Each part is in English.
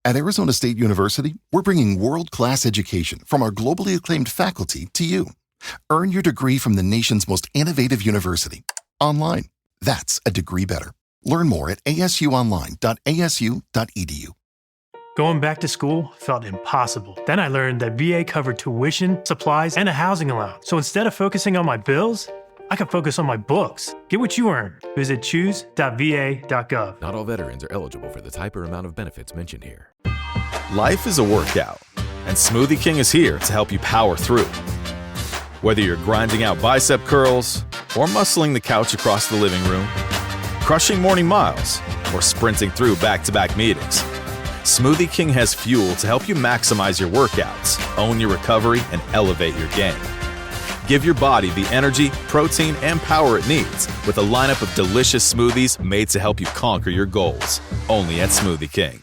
At Arizona State University, we're bringing world-class education from our globally acclaimed faculty to you. Earn your degree from the nation's most innovative university. Online. That's a degree better. Learn more at asuonline.asu.edu. Going back to school felt impossible. Then I learned that VA covered tuition, supplies, and a housing allowance. So instead of focusing on my bills, I could focus on my books. Get what you earn. Visit choose.va.gov. Not all veterans are eligible for the type or amount of benefits mentioned here. Life is a workout, and Smoothie King is here to help you power through. Whether you're grinding out bicep curls or muscling the couch across the living room, crushing morning miles, or sprinting through back-to-back meetings, Smoothie King has fuel to help you maximize your workouts, own your recovery, and elevate your game. Give your body the energy, protein, and power it needs with a lineup of delicious smoothies made to help you conquer your goals. Only at Smoothie King.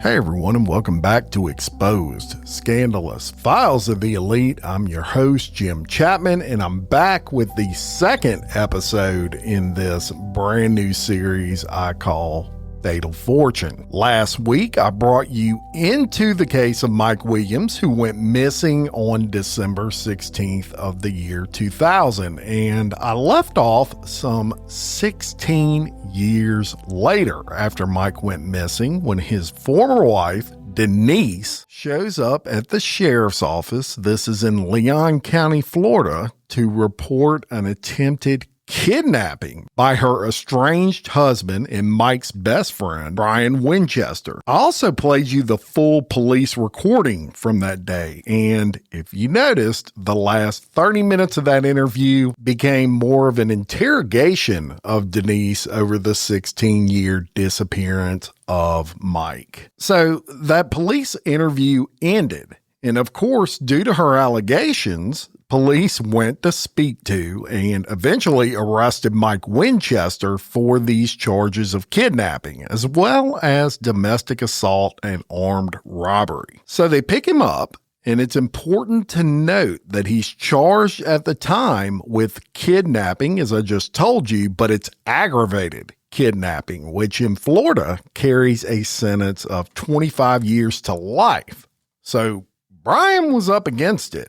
Hey everyone, and welcome back to Exposed, Scandalous Files of the Elite. I'm your host, Jim Chapman, and I'm back with the second episode in this brand new series I call Fatal Fortune. Last week, I brought you into the case of Mike Williams, who went missing on December 16th of the year 2000, and I left off some 16 years later after Mike went missing when his former wife, Denise, shows up at the sheriff's office, this is in Leon County, Florida, to report an attempted kidnapping by her estranged husband and Mike's best friend, Brian Winchester. I also played you the full police recording from that day, and if you noticed, the last 30 minutes of that interview became more of an interrogation of Denise over the 16-year disappearance of Mike. So that police interview ended, and of course, due to her allegations, police went to speak to and eventually arrested Mike Winchester for these charges of kidnapping, as well as domestic assault and armed robbery. So they pick him up, and it's important to note that he's charged at the time with kidnapping, as I just told you, but it's aggravated kidnapping, which in Florida carries a sentence of 25 years to life. So Brian was up against it.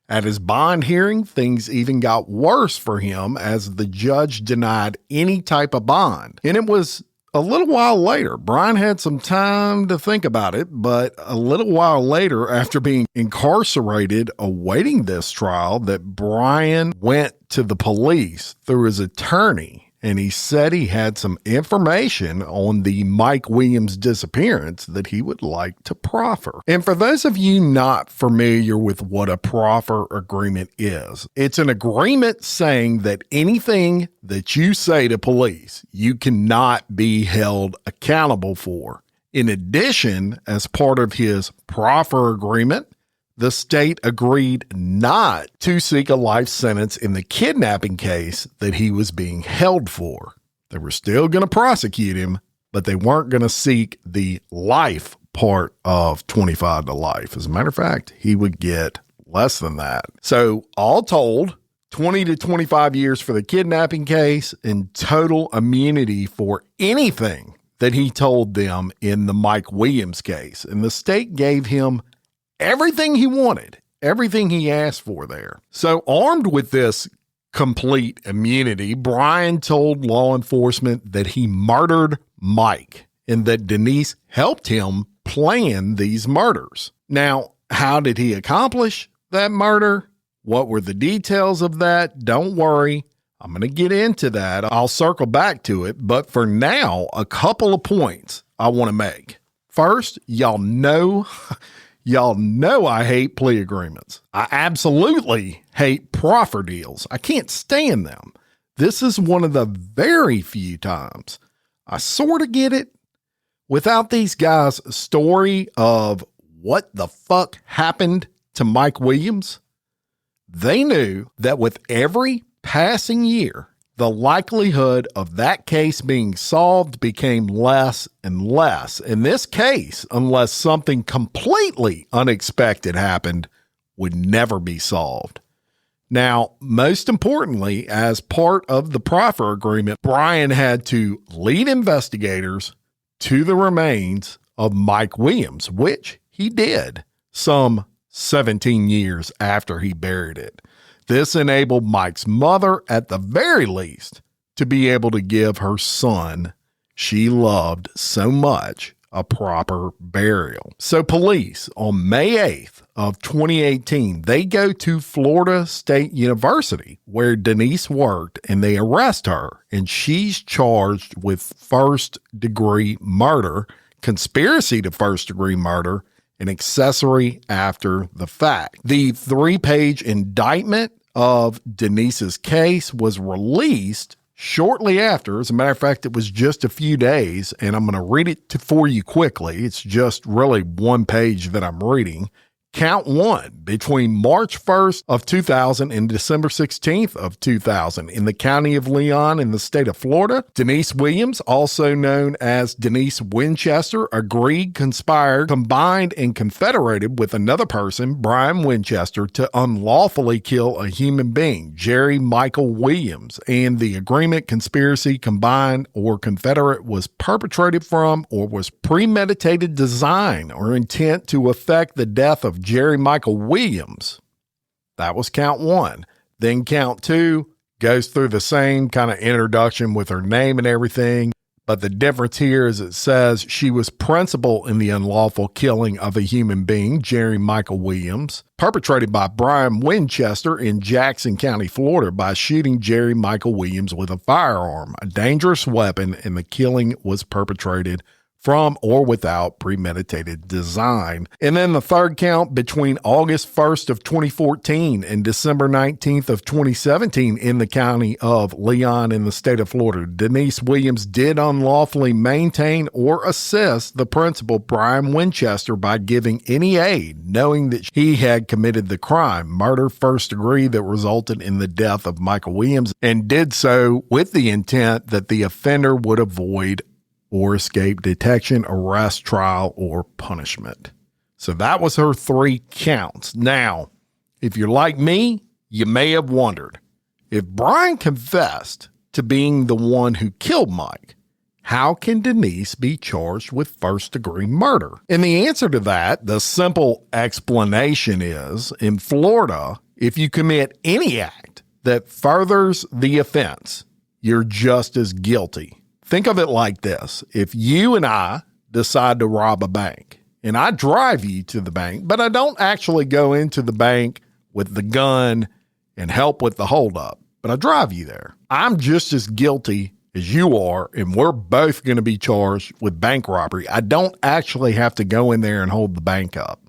At his bond hearing, things even got worse for him as the judge denied any type of bond. And it was a little while later. Brian had some time to think about it, but a little while later, after being incarcerated awaiting this trial, that Brian went to the police through his attorney. And he said he had some information on the Mike Williams disappearance that he would like to proffer. And for those of you not familiar with what a proffer agreement is, it's an agreement saying that anything that you say to police, you cannot be held accountable for. In addition, as part of his proffer agreement, the state agreed not to seek a life sentence in the kidnapping case that he was being held for. They were still going to prosecute him, but they weren't going to seek the life part of 25 to life. As a matter of fact, he would get less than that. So all told, 20 to 25 years for the kidnapping case and total immunity for anything that he told them in the Mike Williams case. And the state gave him everything he wanted, everything he asked for there. So armed with this complete immunity, Brian told law enforcement that he murdered Mike and that Denise helped him plan these murders. Now, how did he accomplish that murder? What were the details of that? Don't worry. I'm going to get into that. I'll circle back to it. But for now, a couple of points I want to make. First, y'all know I hate plea agreements. I absolutely hate proffer deals. I can't stand them. This is one of the very few times I sort of get it. Without these guys' story of what the fuck happened to Mike Williams, they knew that with every passing year, the likelihood of that case being solved became less and less. In this case, unless something completely unexpected happened, would never be solved. Now, most importantly, as part of the proffer agreement, Brian had to lead investigators to the remains of Mike Williams, which he did some 17 years after he buried it. This enabled Mike's mother, at the very least, to be able to give her son she loved so much a proper burial. So police on May 8th of 2018, they go to Florida State University where Denise worked, and they arrest her, and she's charged with first-degree murder, conspiracy to first-degree murder, and accessory after the fact. The 3-page indictment of Denise's case was released shortly after. As a matter of fact, it was just a few days, and I'm going to read it for you quickly. It's just really one page that I'm reading. Count 1, between March 1st of 2000 and December 16th of 2000 in the county of Leon in the state of Florida, Denise Williams, also known as Denise Winchester, agreed, conspired, combined, and confederated with another person, Brian Winchester, to unlawfully kill a human being, Jerry Michael Williams, and the agreement, conspiracy, combined, or confederate was perpetrated from or was premeditated design or intent to effect the death of Jerry Michael Williams. That was count 1. Then count 2 goes through the same kind of introduction with her name and everything. But the difference here is it says she was principal in the unlawful killing of a human being, Jerry Michael Williams, perpetrated by Brian Winchester in Jackson County, Florida, by shooting Jerry Michael Williams with a firearm, a dangerous weapon, and the killing was perpetrated from or without premeditated design. And then the third count, between August 1st of 2014 and December 19th of 2017 in the county of Leon in the state of Florida, Denise Williams did unlawfully maintain or assist the principal, Brian Winchester, by giving any aid, knowing that he had committed the crime, murder first degree, that resulted in the death of Michael Williams, and did so with the intent that the offender would avoid or escape detection, arrest, trial, or punishment. So that was her 3 counts. Now, if you're like me, you may have wondered, if Brian confessed to being the one who killed Mike, how can Denise be charged with first-degree murder? And the answer to that, the simple explanation is, in Florida, if you commit any act that furthers the offense, you're just as guilty. Think of it like this. If you and I decide to rob a bank, and I drive you to the bank, but I don't actually go into the bank with the gun and help with the holdup, but I drive you there, I'm just as guilty as you are, and we're both going to be charged with bank robbery. I don't actually have to go in there and hold the bank up.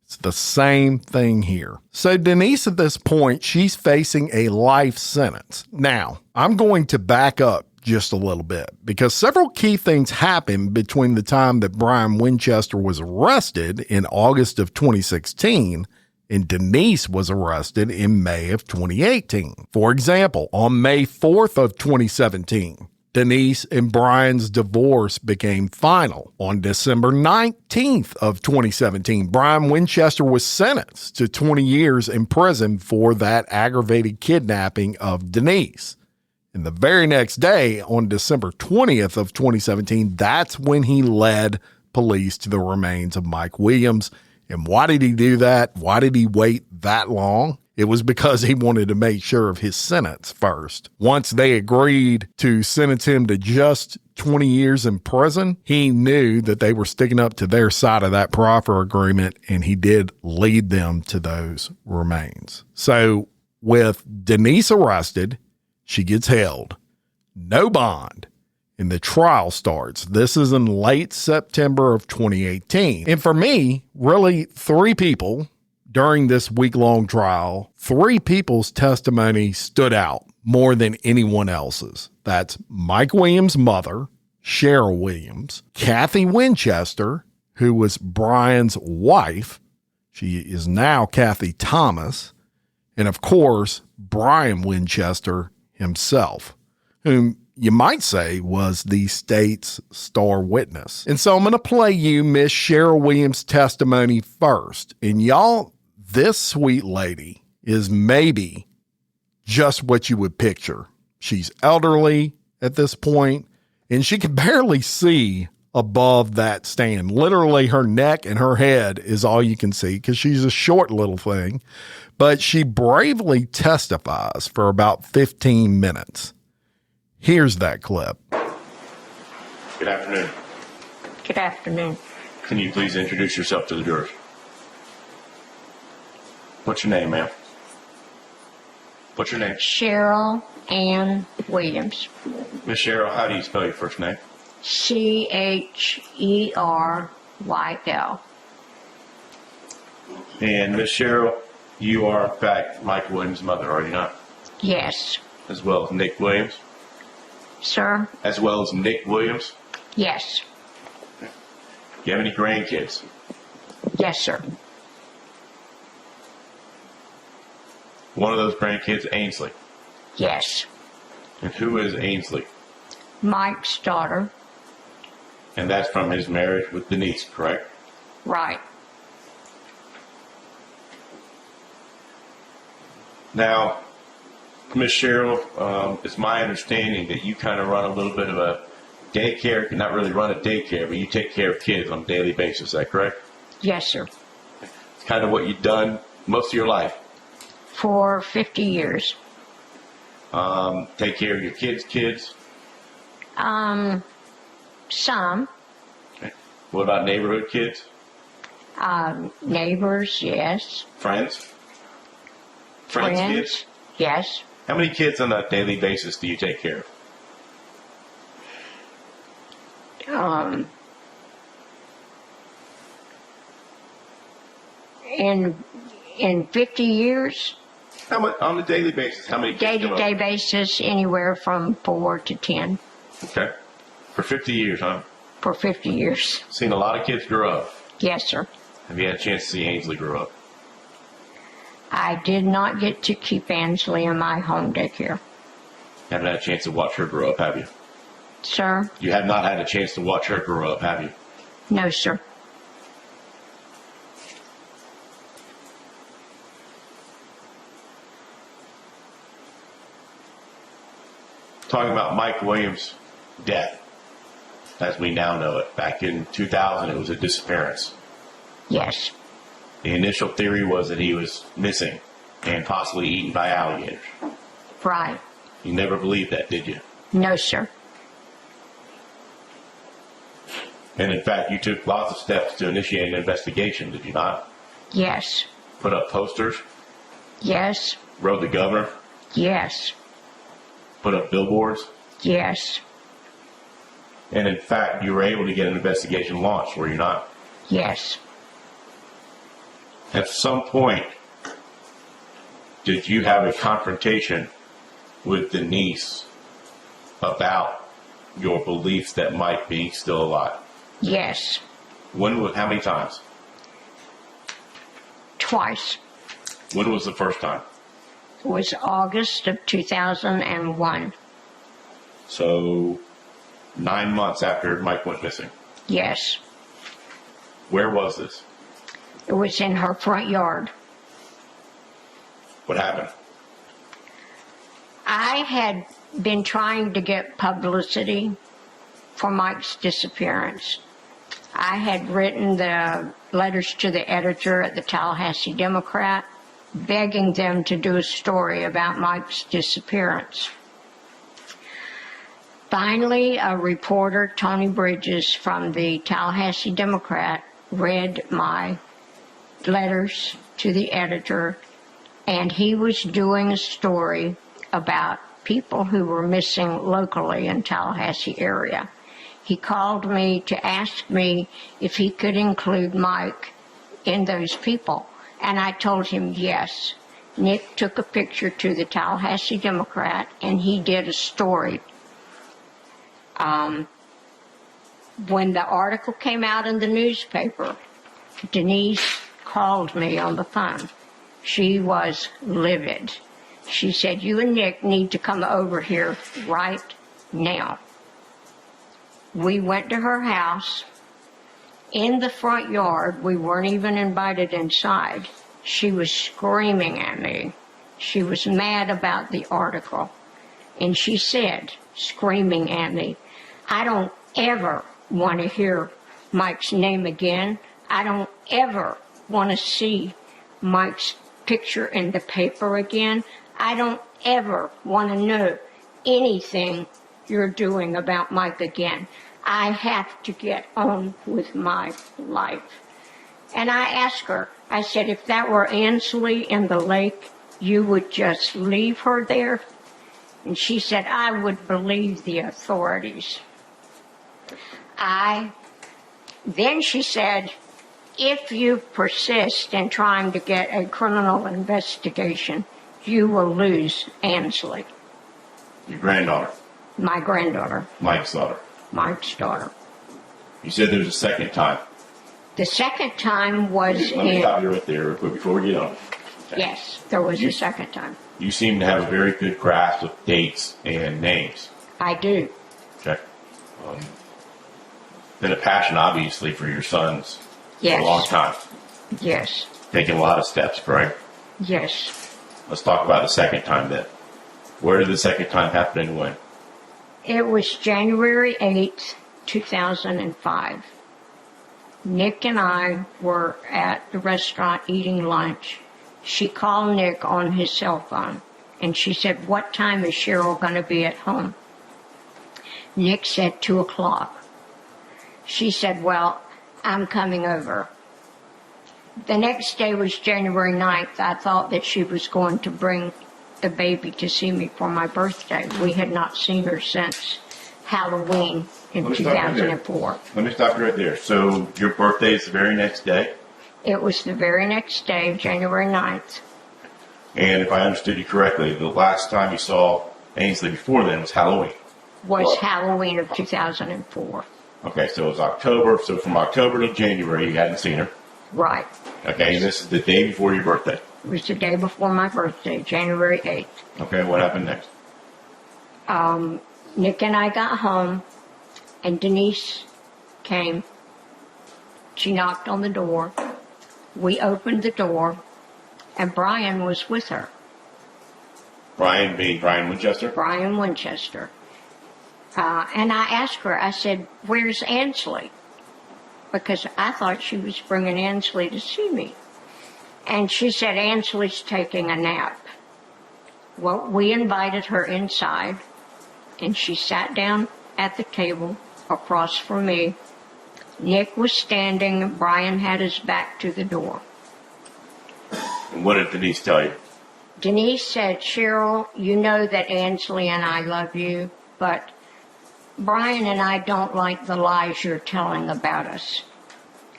It's the same thing here. So Denise, at this point, she's facing a life sentence. Now, I'm going to back up just a little bit, because several key things happened between the time that Brian Winchester was arrested in August of 2016 and Denise was arrested in May of 2018. For example, on May 4th of 2017, Denise and Brian's divorce became final. On December 19th of 2017, Brian Winchester was sentenced to 20 years in prison for that aggravated kidnapping of Denise. And the very next day, on December 20th of 2017, that's when he led police to the remains of Mike Williams. And why did he do that? Why did he wait that long? It was because he wanted to make sure of his sentence first. Once they agreed to sentence him to just 20 years in prison, he knew that they were sticking up to their side of that proffer agreement, and he did lead them to those remains. So with Denise arrested, she gets held, no bond, and the trial starts. This is in late September of 2018. And for me, really 3 people during this week-long trial, 3 people's testimony stood out more than anyone else's. That's Mike Williams' mother, Cheryl Williams, Kathy Winchester, who was Brian's wife. She is now Kathy Thomas. And of course, Brian Winchester himself, whom you might say was the state's star witness. And so I'm going to play you Miss Cheryl Williams' testimony first. And y'all, this sweet lady is maybe just what you would picture. She's elderly at this point, and she can barely see above that stand. Literally, her neck and her head is all you can see because she's a short little thing. But she bravely testifies for about 15 minutes. Here's that clip. Good afternoon. Good afternoon. Can you please introduce yourself to the jurors? What's your name, ma'am? What's your name? Cheryl Ann Williams. Miss Cheryl, how do you spell your first name? Cheryl. And Miss Cheryl, you are in fact Mike Williams' mother, are you not? Yes. As well as Nick Williams? Sir? As well as Nick Williams? Yes. Do you have any grandkids? Yes, sir. One of those grandkids, Ainsley. Yes. And who is Ainsley? Mike's daughter. And that's from his marriage with Denise, correct? Right. Now, Miss Cheryl, it's my understanding that you kind of run a little bit of a daycare, not really run a daycare, but you take care of kids on a daily basis, is that correct? Yes, sir. It's kind of what you've done most of your life. For 50 years. Take care of your kids? Some. Okay. What about neighborhood kids? Neighbors, yes. Friends? Friends' kids? Yes. How many kids on a daily basis do you take care of? In 50 years, How much on a daily basis? How many kids come up? day-to-day basis, anywhere from 4 to 10 Okay. For 50 years, huh? for 50 years. Seen a lot of kids grow up. Yes, sir. Have you had a chance to see Ainsley grow up? I did not get to keep Ansley in my home daycare. Haven't had a chance to watch her grow up, have you? Sir? You have not had a chance to watch her grow up, have you? No, sir. Talking about Mike Williams' death, as we now know it. Back in 2000, it was a disappearance. Yes. The initial theory was that he was missing and possibly eaten by alligators. Right. You never believed that, did you? No, sir. And in fact, you took lots of steps to initiate an investigation, did you not? Yes. Put up posters, Yes. wrote the governor, Yes. put up billboards, Yes. and in fact, you were able to get an investigation launched, were you not? Yes. At some point, did you have a confrontation with Denise about your beliefs that Mike being still alive? Yes. How many times? Twice. When was the first time? It was August of 2001. So, 9 months after Mike went missing. Yes. Where was this? It was in her front yard. What happened? I had been trying to get publicity for Mike's disappearance. I had written the letters to the editor at the Tallahassee Democrat, begging them to do a story about Mike's disappearance. Finally, a reporter, Tony Bridges from the Tallahassee Democrat, read my letters to the editor, and he was doing a story about people who were missing locally in Tallahassee area. He called me to ask me if he could include Mike in those people, and I told him yes. Nick took a picture to the Tallahassee Democrat, and he did a story. When the article came out in the newspaper, Denise called me on the phone. She was livid. She said, "You and Nick need to come over here right now." We went to her house. In the front yard, we weren't even invited inside. She was screaming at me She was mad about the article. And she said, screaming at me, I don't ever want to hear Mike's name again. I don't ever want to see Mike's picture in the paper again. I don't ever want to know anything you're doing about Mike again. I have to get on with my life. And I asked her, I said, if that were Ansley in the lake, you would just leave her there? And she said, I would believe the authorities. Then she said, if you persist in trying to get a criminal investigation, you will lose Ansley. Your granddaughter. My granddaughter. Mike's daughter. Mike's daughter. You said there was a second time. The second time was Let me stop you right there real quick before we get on. Okay. Yes, there was a second time. You seem to have a very good grasp of dates and names. I do. Okay. Been a passion, obviously, for your sons Yes. for a long time. Yes. Taking a lot of steps, correct? Yes. Let's talk about the second time then. Where did the second time happen and when? It was January 8th, 2005. Nick and I were at the restaurant eating lunch. She called Nick on his cell phone, and she said, what time is Cheryl going to be at home? Nick said 2 o'clock. She said, well, I'm coming over. The next day was January 9th. I thought that she was going to bring the baby to see me for my birthday. We had not seen her since Halloween in 2004. Let me stop you right there. So your birthday is the very next day? It was the very next day, January 9th. And if I understood you correctly, the last time you saw Ainsley before then was Halloween. Was Halloween of 2004. Okay, so it was October. So from October to January, you hadn't seen her. Right. Okay, and this is the day before your birthday. It was the day before my birthday, January 8th. Okay, what happened next? Nick and I got home, and Denise came. She knocked on the door. We opened the door, and Brian was with her. Brian being Brian Winchester? Brian Winchester. And I asked her, I said, where's Ansley? Because I thought she was bringing Ansley to see me. And she said, Ansley's taking a nap. Well, we invited her inside, and she sat down at the table across from me. Nick was standing, and Brian had his back to the door. And what did Denise tell you? Denise said, Cheryl, you know that Ansley and I love you, but Brian and I don't like the lies you're telling about us.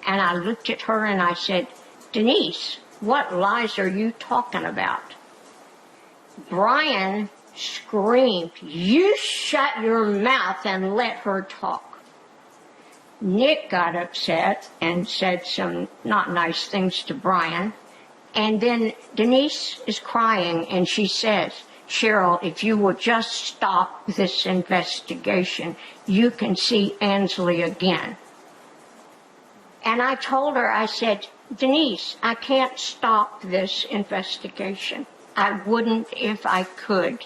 And I looked at her and I said, Denise, what lies are you talking about? Brian screamed, you shut your mouth and let her talk. Nick got upset and said some not nice things to Brian. And then Denise is crying and she says, Cheryl, if you will just stop this investigation, you can see Ansley again. And I told her, I said, Denise, I can't stop this investigation. I wouldn't if I could.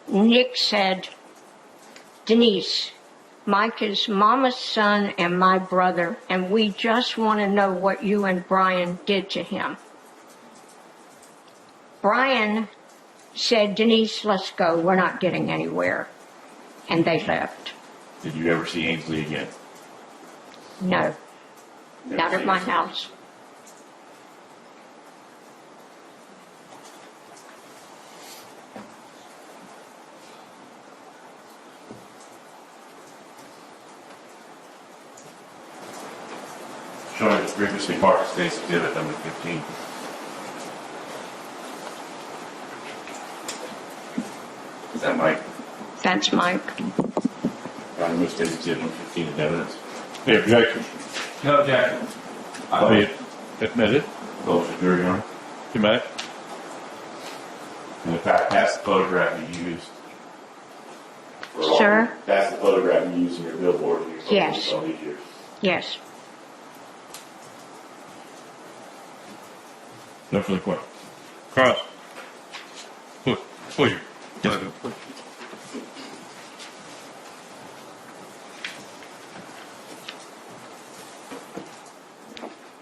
Nick said, Denise, Mike is Mama's son and my brother, and we just want to know what you and Brian did to him. Brian said, Denise, let's go. We're not getting anywhere. And they left. Did you ever see Ainsley again? No. Not at my house. Showing the previously marked state's exhibit number 15. Is that Mike? That's Mike. Brian Moose state's exhibit number 15 is evidence. Hey, objection. No objection. I be admitted. Close the jury, Your Honor. You may. And in fact, that's the photograph you used. Sir? That's the photograph you used in your billboard. Yes. All these years. Yes. No further question. Cross. Please.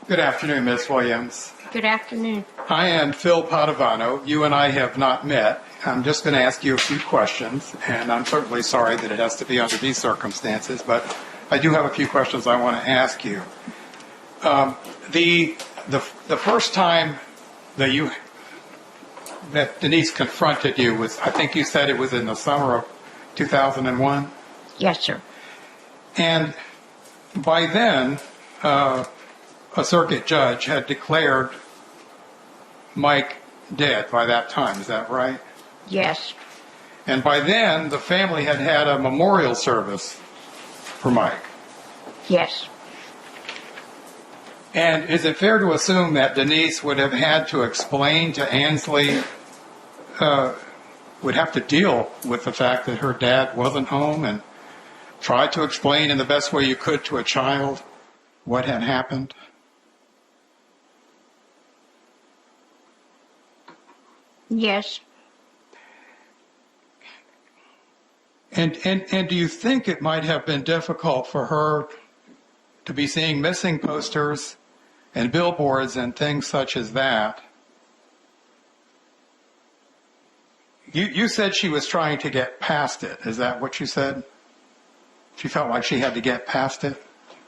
Good afternoon, Ms. Williams. Good afternoon. I am Phil Padovano. You and I have not met. I'm just going to ask you a few questions, and I'm certainly sorry that it has to be under these circumstances, but I do have a few questions I want to ask you. The first time that Denise confronted you was, I think you said it was in the summer of 2001? Yes, sir. And by then, a circuit judge had declared Mike dead by that time. Is that right? Yes. And by then, the family had had a memorial service for Mike. Yes. And is it fair to assume that Denise would have had to explain to Ansley, would have to deal with the fact that her dad wasn't home, and try to explain in the best way you could to a child what had happened? Yes. And do you think it might have been difficult for her to be seeing missing posters and billboards and things such as that? You said she was trying to get past it. Is that what you said? She felt like she had to get past it?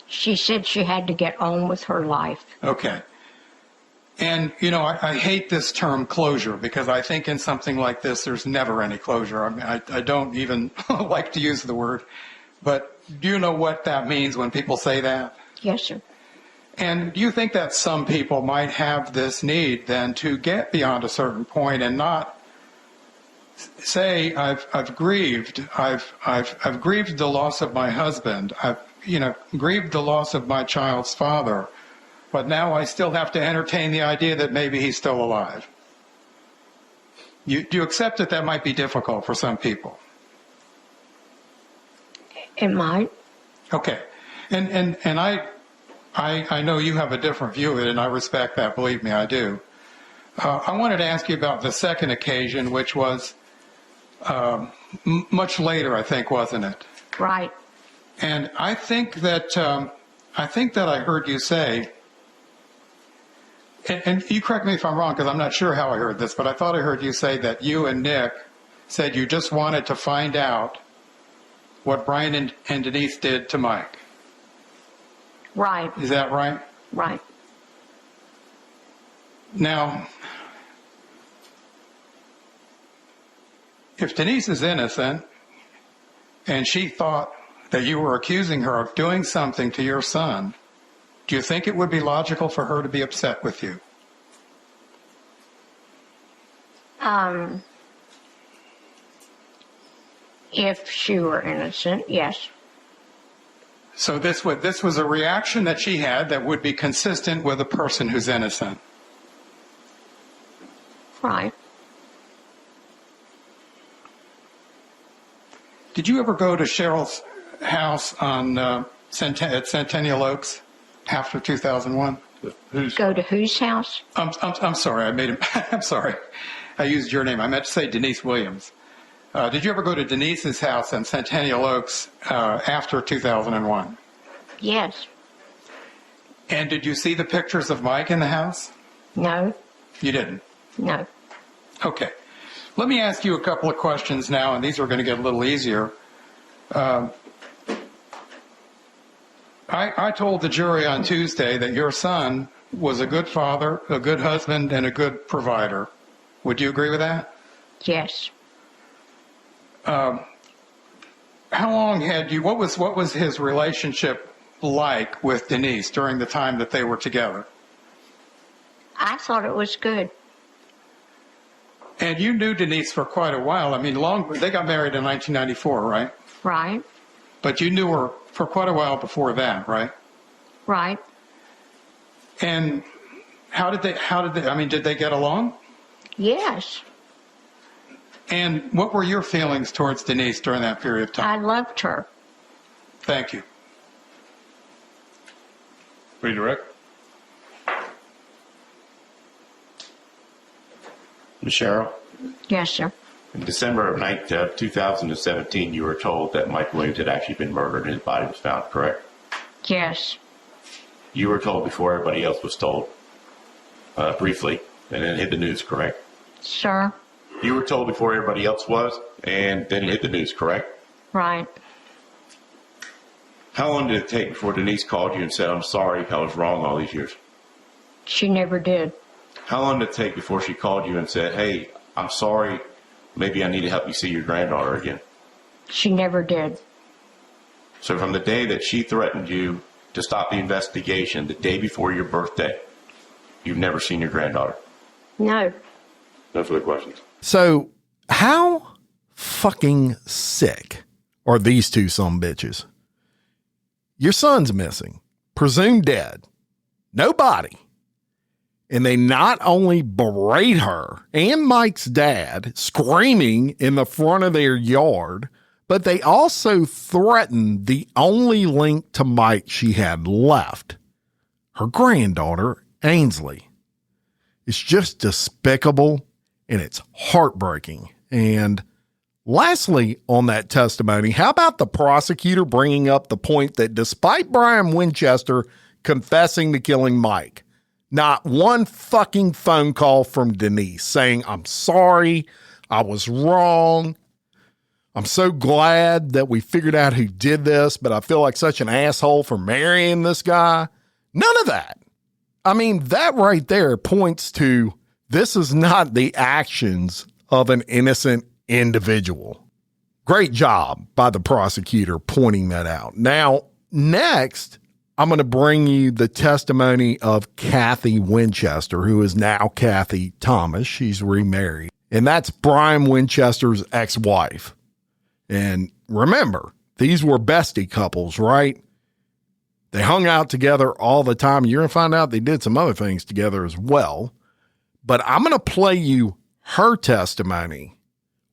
She said she had to get on with her life. Okay. And, you know, I hate this term closure, because I think in something like this, there's never any closure. I mean, I don't even like to use the word. But do you know what that means when people say that? Yes, sir. And do you think that some people might have this need then to get beyond a certain point and not say, I've grieved. I've grieved the loss of my husband. I've grieved the loss of my child's father. But now I still have to entertain the idea that maybe he's still alive. Do you accept that might be difficult for some people? It might. Okay. And I know you have a different view of it, and I respect that. Believe me, I do. I wanted to ask you about the second occasion, which was much later, I think, wasn't it? Right. And I think that I heard you say, and you correct me if I'm wrong, because I'm not sure how I heard this, but I thought I heard you say that you and Nick said you just wanted to find out what Brian and Denise did to Mike. Right. Is that right? Right. Now, if Denise is innocent and she thought that you were accusing her of doing something to your son, do you think it would be logical for her to be upset with you? If she were innocent, yes. So this was a reaction that she had that would be consistent with a person who's innocent. Right. Did you ever go to Cheryl's house on at Centennial Oaks after 2001? Go to whose house? I'm sorry. I'm sorry. I used your name. I meant to say Denise Williams. Did you ever go to Denise's house in Centennial Oaks after 2001? Yes. And did you see the pictures of Mike in the house? No. You didn't? No. Okay. Let me ask you a couple of questions now, and these are going to get a little easier. I told the jury on Tuesday that your son was a good father, a good husband, and a good provider. Would you agree with that? Yes. How long had you, what was his relationship like with Denise during the time that they were together? I thought it was good. And you knew Denise for quite a while. I mean, they got married in 1994, right? Right. But you knew her for quite a while before that, right? Right. And did they get along? Yes. And what were your feelings towards Denise during that period of time? I loved her. Thank you. Redirect. Ms. Cheryl, Yes, sir. In December of 2017, you were told that Mike Williams had actually been murdered and his body was found, correct? Yes. You were told before everybody else was told, briefly, and then it hit the news, correct? Sir. You were told before everybody else was, and then it hit the news, correct? Right. How long did it take before Denise called you and said, I'm sorry, I was wrong all these years? She never did. How long did it take before she called you and said, hey, I'm sorry, maybe I need to help you see your granddaughter again? She never did. So from the day that she threatened you to stop the investigation, the day before your birthday, you've never seen your granddaughter? No. No further questions. So how fucking sick are these two sumbitches? Your son's missing, presumed dead, no body. And they not only berate her and Mike's dad screaming in the front of their yard, but they also threaten the only link to Mike she had left, her granddaughter, Ainsley. It's just despicable and it's heartbreaking. And lastly, on that testimony, how about the prosecutor bringing up the point that despite Brian Winchester confessing to killing Mike, not one fucking phone call from Denise saying, I'm sorry, I was wrong. I'm so glad that we figured out who did this, but I feel like such an asshole for marrying this guy. None of that. I mean, that right there points to this is not the actions of an innocent individual. Great job by the prosecutor pointing that out. Now, next, I'm going to bring you the testimony of Kathy Winchester, who is now Kathy Thomas. She's remarried. And that's Brian Winchester's ex-wife. And remember, these were bestie couples, right? They hung out together all the time. You're going to find out they did some other things together as well. But I'm going to play you her testimony,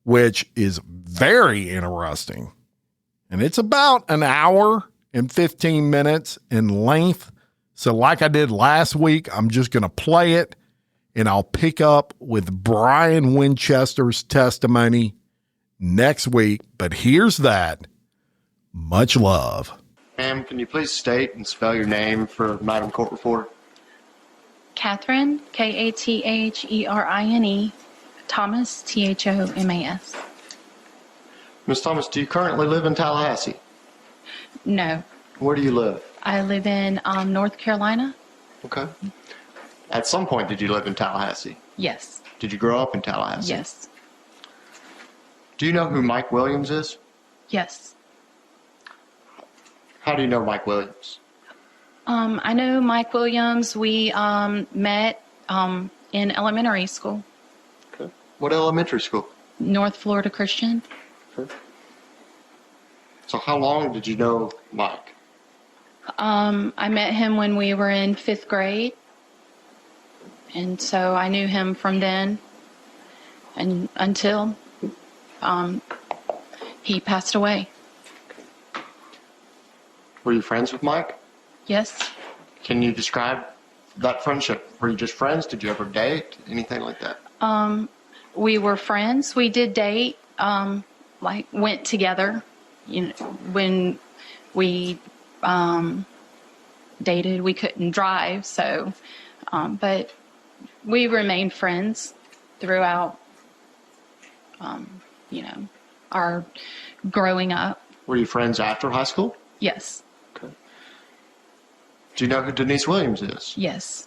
which is very interesting. And it's about an hour and 15 minutes in length. So like I did last week, I'm just going to play it and I'll pick up with Brian Winchester's testimony next week. But here's that. Much love. Ma'am, can you please state and spell your name for Madam Court Reporter? Catherine, Katherine, Thomas, Thomas. Ms. Thomas, do you currently live in Tallahassee? No. Where do you live? I live in North Carolina. Okay. At some point, did you live in Tallahassee? Yes. Did you grow up in Tallahassee? Yes. Do you know who Mike Williams is? Yes. How do you know Mike Williams? I know Mike Williams. We met in elementary school. Okay. What elementary school? North Florida Christian. Okay. So how long did you know Mike? I met him when we were in 5th grade. And so I knew him from then and until he passed away. Were you friends with Mike? Yes. Can you describe that friendship? Were you just friends? Did you ever date? Anything like that? We were friends. We did date, went together. You know, when we dated, we couldn't drive, so, but we remained friends throughout, our growing up. Were you friends after high school? Yes. Okay. Do you know who Denise Williams is? Yes.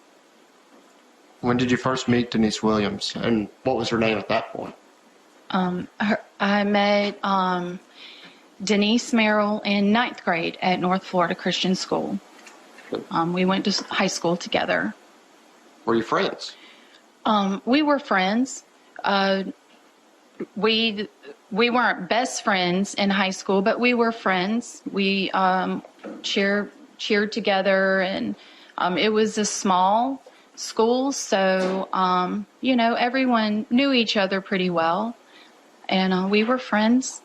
When did you first meet Denise Williams, and what was her name at that point? I met Denise Merrill in 9th grade at North Florida Christian School. We went to high school together. Were you friends? We were friends. We weren't best friends in high school, but we were friends. We cheered together, and it was a small school, so everyone knew each other pretty well, and we were friends.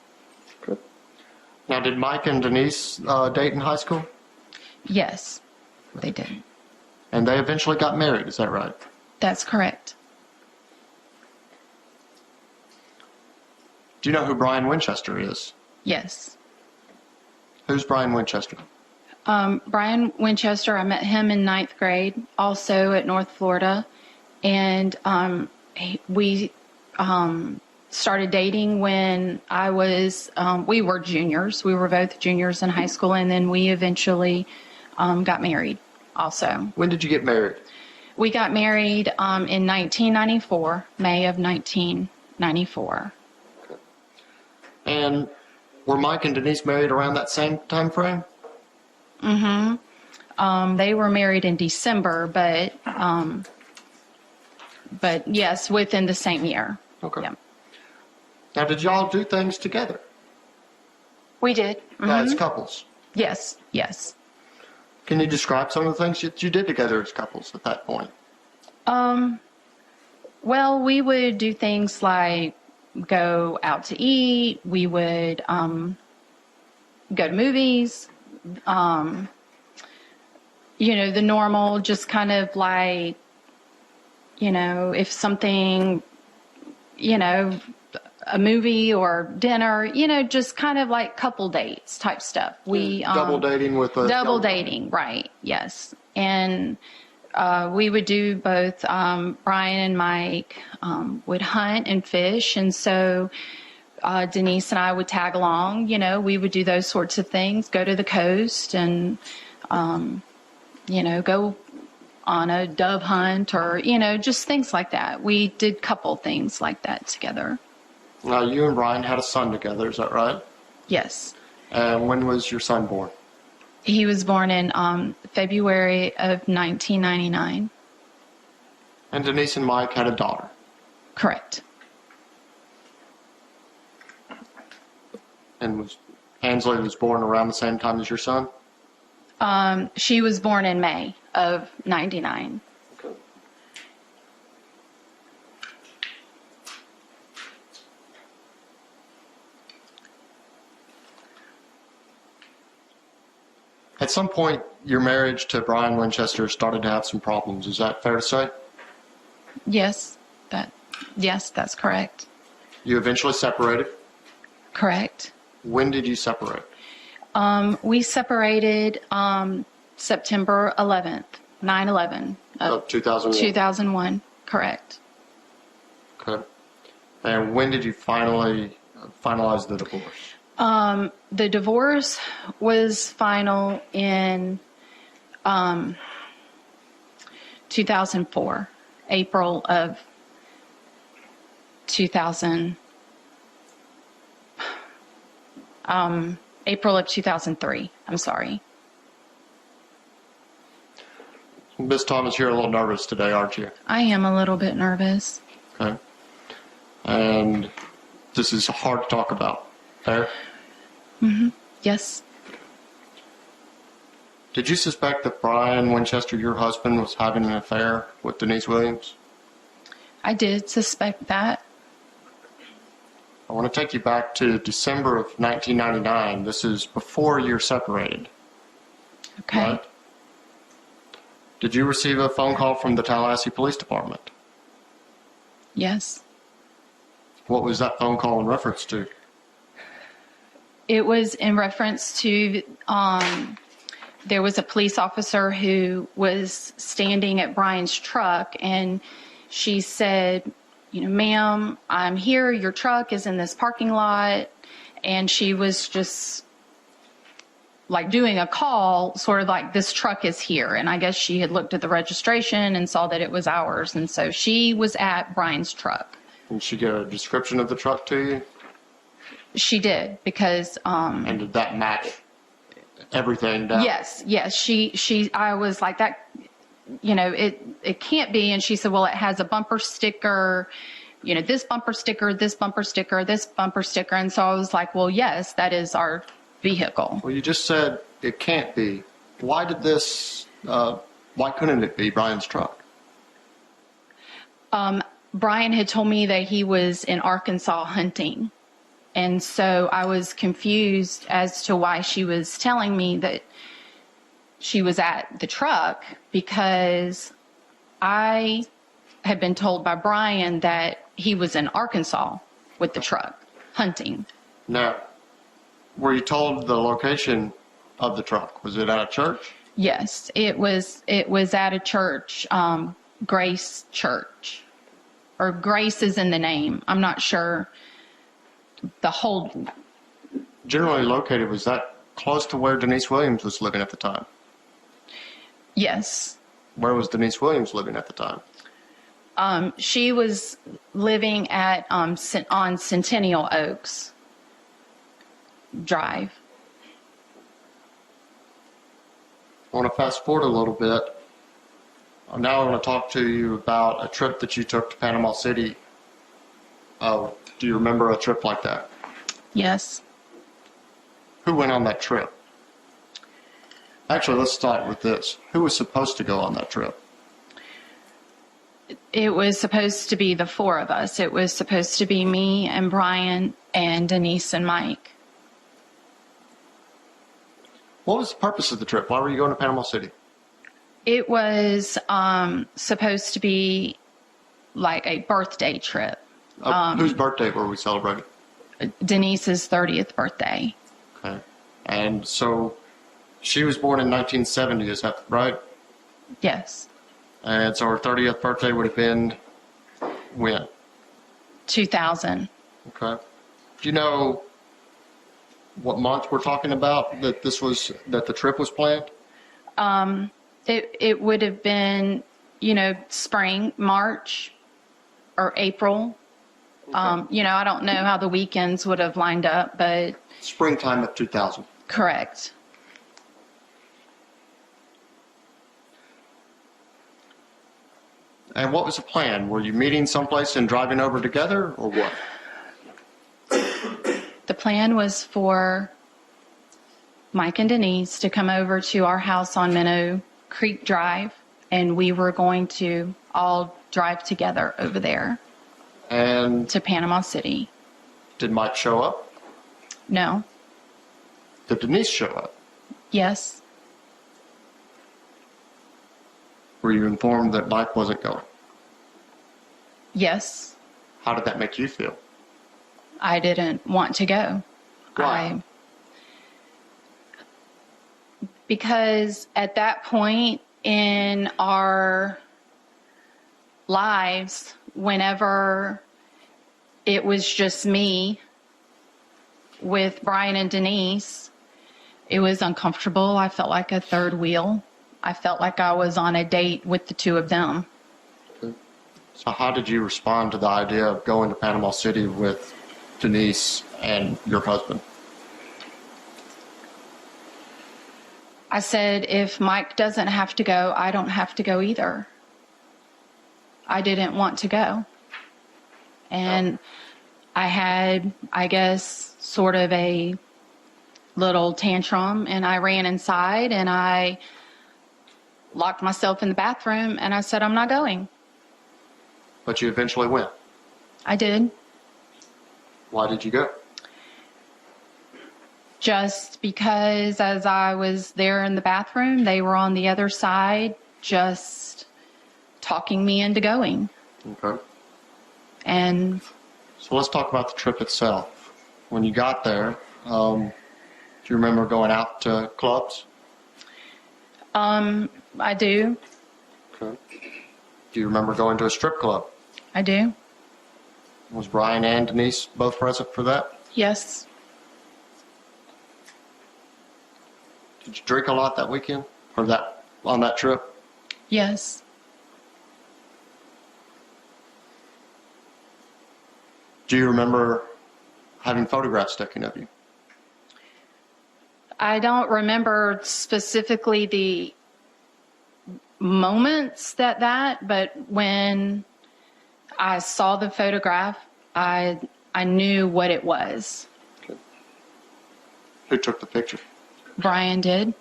Good. Now, did Mike and Denise date in high school? Yes, they did. And they eventually got married, is that right? That's correct. Do you know who Brian Winchester is? Yes. Who's Brian Winchester? Brian Winchester, I met him in 9th grade, also at North Florida. And we started dating when I was, we were juniors. We were both juniors in high school. And then we eventually got married also. When did you get married? We got married in 1994, May of 1994. Okay. And were Mike and Denise married around that same time frame? Mm-hmm. They were married in December, but yes, within the same year. Okay. Yeah. Now, did y'all do things together? We did. As couples? Yes, yes. Can you describe some of the things that you did together as couples at that point? Well, we would do things like go out to eat. We would go to movies. The normal, just kind of like, if something, a movie or dinner, just kind of like couple dates type stuff. We double dating with a double dating, right? Yes, and we would do both. Brian and Mike would hunt and fish, and so Denise and I would tag along. We would do those sorts of things. Go to the coast and go on a dove hunt or just things like that. We did couple things like that together. Now, you and Brian had a son together, is that right? Yes. And when was your son born? He was born in February of 1999. And Denise and Mike had a daughter? Correct. And Ansley was born around the same time as your son? She was born in May of 99. Okay. At some point, your marriage to Brian Winchester started to have some problems. Is that fair to say? Yes, that's correct. You eventually separated? Correct. When did you separate? We separated September 11th, 9/11 of 2001. 2001. Correct. Okay. And when did you finally finalize the divorce? The divorce was final in 2004, April of 2000. April of 2003. I'm sorry. Ms. Thomas, you're a little nervous today, aren't you? I am a little bit nervous. Okay. And this is hard to talk about. Fair? Mm-hmm. Yes. Did you suspect that Brian Winchester, your husband, was having an affair with Denise Williams? I did suspect that. I want to take you back to December of 1999. This is before you're separated. Okay. Right? Did you receive a phone call from the Tallahassee Police Department? Yes. What was that phone call in reference to? It was in reference to there was a police officer who was standing at Brian's truck, and she said, ma'am, I'm here. Your truck is in this parking lot. And she was just like doing a call, sort of like, this truck is here. And I guess she had looked at the registration and saw that it was ours. And so she was at Brian's truck. Did she get a description of the truck to you? She did, because and did that match everything down? Yes. I was like, that, it can't be. And she said, well, it has a bumper sticker, this bumper sticker, this bumper sticker, this bumper sticker. And so I was like, well, yes, that is our vehicle. Well, you just said it can't be. Why did this, why couldn't it be Brian's truck? Brian had told me that he was in Arkansas hunting. And so I was confused as to why she was telling me that she was at the truck, because I had been told by Brian that he was in Arkansas with the truck. hunting. Now, were you told the location of the truck? Was it at a church? Yes, it was at a church, Grace Church, or Grace is in the name. I'm not sure the whole. Generally located, was that close to where Denise Williams was living at the time? Yes. Where was Denise Williams living at the time? She was living at on Centennial Oaks Drive. I want to fast forward a little bit. Now I want to talk to you about a trip that you took to Panama City. Do you remember a trip like that? Yes. Who went on that trip? Actually, let's start with this. Who was supposed to go on that trip? It was supposed to be the four of us. It was supposed to be me and Brian and Denise and Mike. What was the purpose of the trip? Why were you going to Panama City? It was supposed to be like a birthday trip. Whose birthday were we celebrating? Denise's 30th birthday. Okay. And so she was born in 1970, is that right? Yes. And so her 30th birthday would have been when? 2000. Okay. Do you know what month we're talking about that the trip was planned? It would have been, spring, March or April. Okay. I don't know how the weekends would have lined up, but Springtime of 2000. correct. And what was the plan? Were you meeting someplace and driving over together, or what? The plan was for Mike and Denise to come over to our house on Minnow Creek Drive, and we were going to all drive together over there And to Panama City. did Mike show up? No. Did Denise show up? Yes. Were you informed that Mike wasn't going? Yes. How did that make you feel? I didn't want to go. Why? Because at that point in our lives, whenever it was just me with Brian and Denise, it was uncomfortable. I felt like a third wheel. I felt like I was on a date with the two of them. So how did you respond to the idea of going to Panama City with Denise and your husband? I said, if Mike doesn't have to go, I don't have to go either. I didn't want to go. And I had, I guess, sort of a little tantrum, and I ran inside and I locked myself in the bathroom and I said, I'm not going. But you eventually went. I did. Why did you go? Just because as I was there in the bathroom, they were on the other side just talking me into going. Okay. And So let's talk about the trip itself. When you got there, do you remember going out to clubs? I do. Okay. Do you remember going to a strip club? I do. Was Brian and Denise both present for that? Yes. Did you drink a lot that weekend? Or on that trip? Yes. Do you remember having photographs taken of you? I don't remember specifically the moments but when I saw the photograph, I knew what it was. Okay. Who took the picture? Brian did.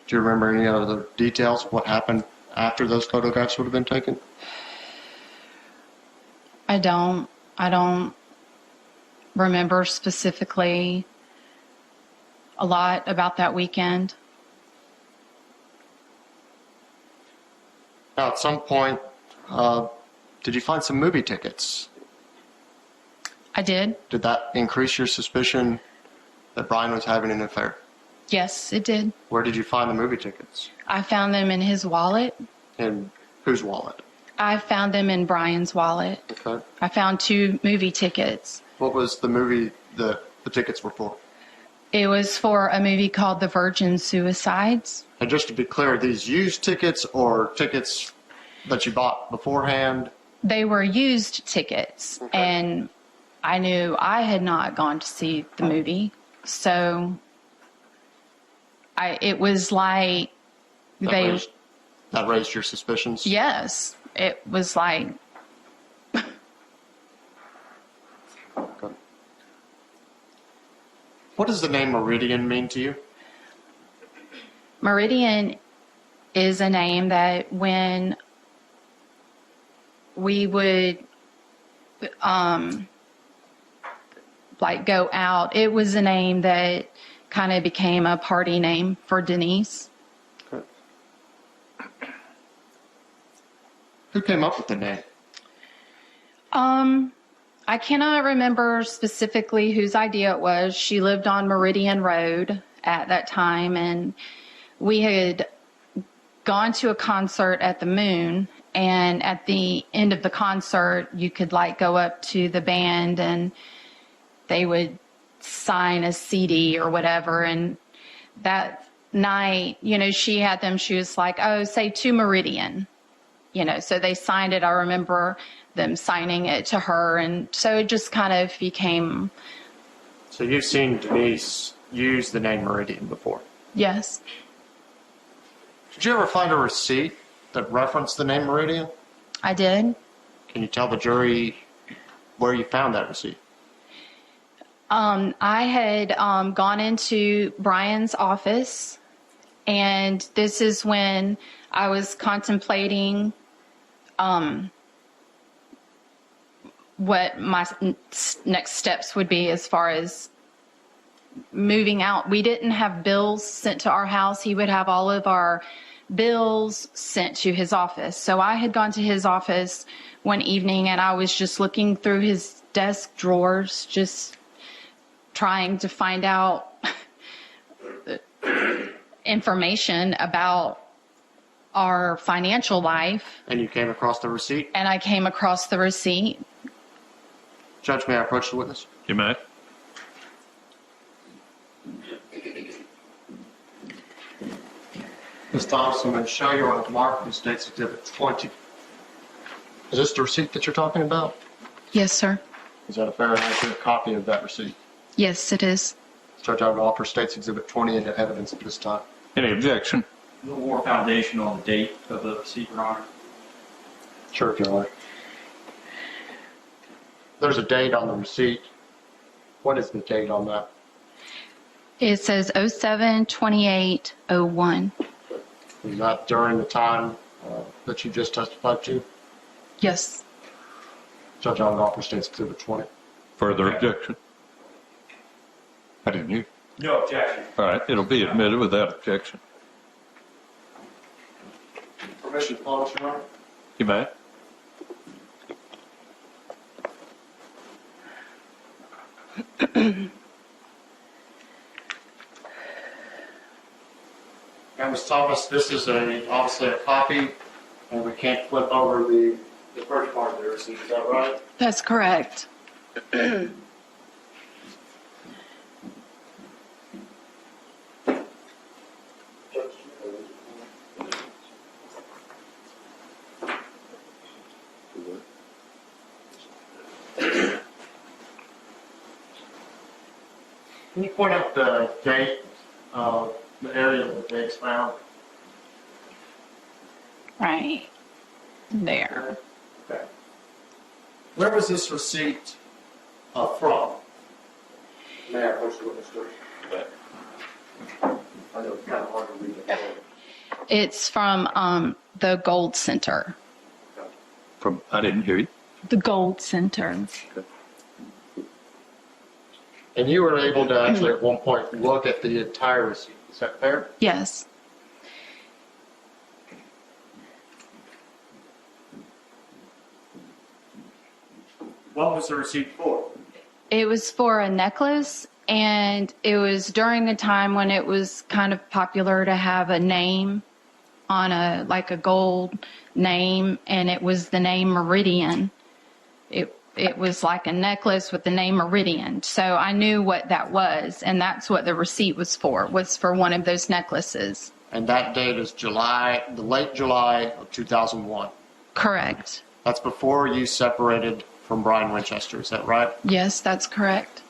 Do you remember any other details of what happened after those photographs would have been taken? I don't remember specifically a lot about that weekend. Now, at some point, did you find some movie tickets I did. Did that increase your suspicion that Brian was having an affair? Yes, it did. Where did you find the movie tickets? I found them in his wallet. In whose wallet? I found them in Brian's wallet. Okay. I found 2 movie tickets. What was the movie the tickets were for? It was for a movie called The Virgin Suicides. And just to be clear, are these used tickets or tickets that you bought beforehand? They were used tickets, Okay. and I knew I had not gone to see the movie. So it was like That raised your suspicions? yes, it was like, Okay. What does the name Meridian mean to you? Meridian is a name that when we would like go out, it was a name that kind of became a party name for Denise. Okay. Who came up with the name? I cannot remember specifically whose idea it was. She lived on Meridian Road at that time, and we had gone to a concert at the Moon, and at the end of the concert, you could like go up to the band and they would sign a CD or whatever. And that night, you know, she had them, she was like, oh, say to Meridian, you know, so they signed it. I remember them signing it to her. And so it just kind of became. So you've seen Denise use the name Meridian before? Yes. Did you ever find a receipt that referenced the name Meridian? I did. Can you tell the jury where you found that receipt? I had gone into Brian's office, and this is when I was contemplating what my next steps would be as far as moving out. We didn't have bills sent to our house. He would have all of our bills sent to his office. So I had gone to his office one evening, and I was just looking through his desk drawers, just trying to find out information about our financial life. And you came across the receipt? And I came across the receipt. Judge, may I approach the witness? You may. Ms. Thompson, I'm going to show you on the mark in State's Exhibit 20. Is this the receipt that you're talking about? Yes, sir. Is that a fair and accurate copy of that receipt? Yes, it is. Judge, I would offer State's Exhibit 20 into evidence at this time. Any objection? A little more foundation on the date of the receipt, Your Honor. Sure, if you like. There's a date on the receipt. What is the date on that? It says 07/28/01. Is that during the time that you just testified to? Yes. Judge, I would offer State's Exhibit 20. Further objection? I didn't hear. No objection. All right, it'll be admitted without objection. Permission to close, Your Honor? You may. And Ms. Thomas, this is obviously a copy, and we can't flip over the first part of the receipt. Is that right? That's correct. Can you point out the date of the area that the date's found? Right there. Okay. Where was this receipt from? May I approach the witness, please? I know it's kind of hard to read it. It's from the Gold Center. From, I didn't hear you. The Gold Center. And you were able to actually at one point look at the entire receipt. Is that fair? Yes. What was the receipt for? It was for a necklace, and it was during the time when it was kind of popular to have a name on a gold name, and it was the name Meridian. It was like a necklace with the name Meridian. So I knew what that was, and that's what the receipt was for one of those necklaces. And that date is the late July of 2001. Correct. That's before you separated from Brian Winchester, is that right? Yes, that's correct.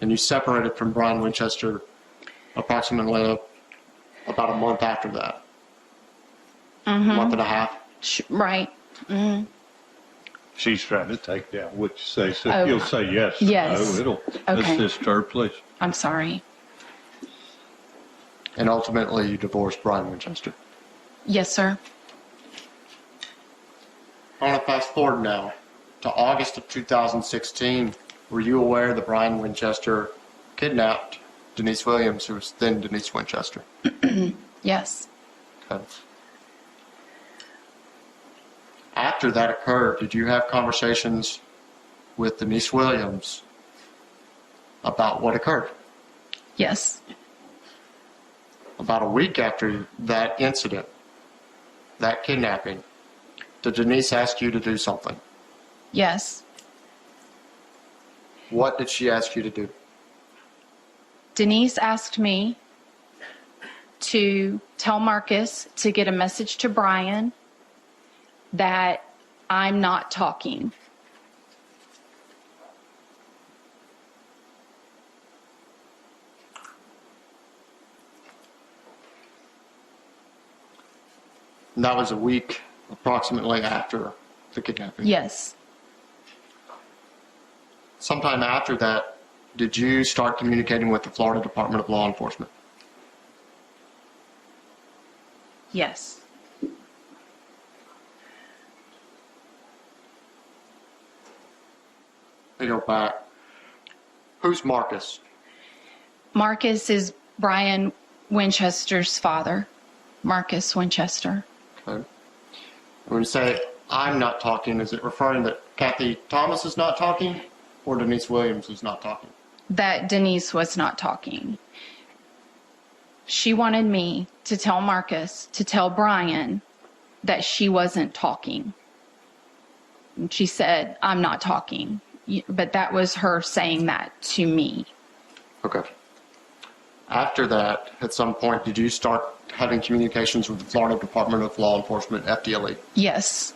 And you separated from Brian Winchester approximately about a month after that. Mm-hmm. A month and a half? Right. Mm-hmm. She's trying to take down what you say, so Oh. you'll say yes. Yes. No, it'll Okay. assist her, please. I'm sorry. And ultimately you divorced Brian Winchester. Yes, sir. I want to fast forward now to August of 2016. Were you aware that Brian Winchester kidnapped Denise Williams, who was then Denise Winchester? Yes. Okay. After that occurred, did you have conversations with Denise Williams about what occurred? Yes. About a week after that incident, that kidnapping, did Denise ask you to do something? Yes. What did she ask you to do? Denise asked me to tell Marcus to get a message to Brian that I'm not talking. And that was a week approximately after the kidnapping. Yes. Sometime after that, did you start communicating with the Florida Department of Law Enforcement? Yes. Let me go back. Who's Marcus? Marcus is Brian Winchester's father. Marcus Winchester. Okay. When you say I'm not talking, is it referring that Kathy Thomas is not talking or Denise Williams is not talking? That Denise was not talking. She wanted me to tell Marcus to tell Brian that she wasn't talking. And she said, I'm not talking. But that was her saying that to me. Okay. After that, at some point, did you start having communications with the Florida Department of Law Enforcement, FDLE? Yes.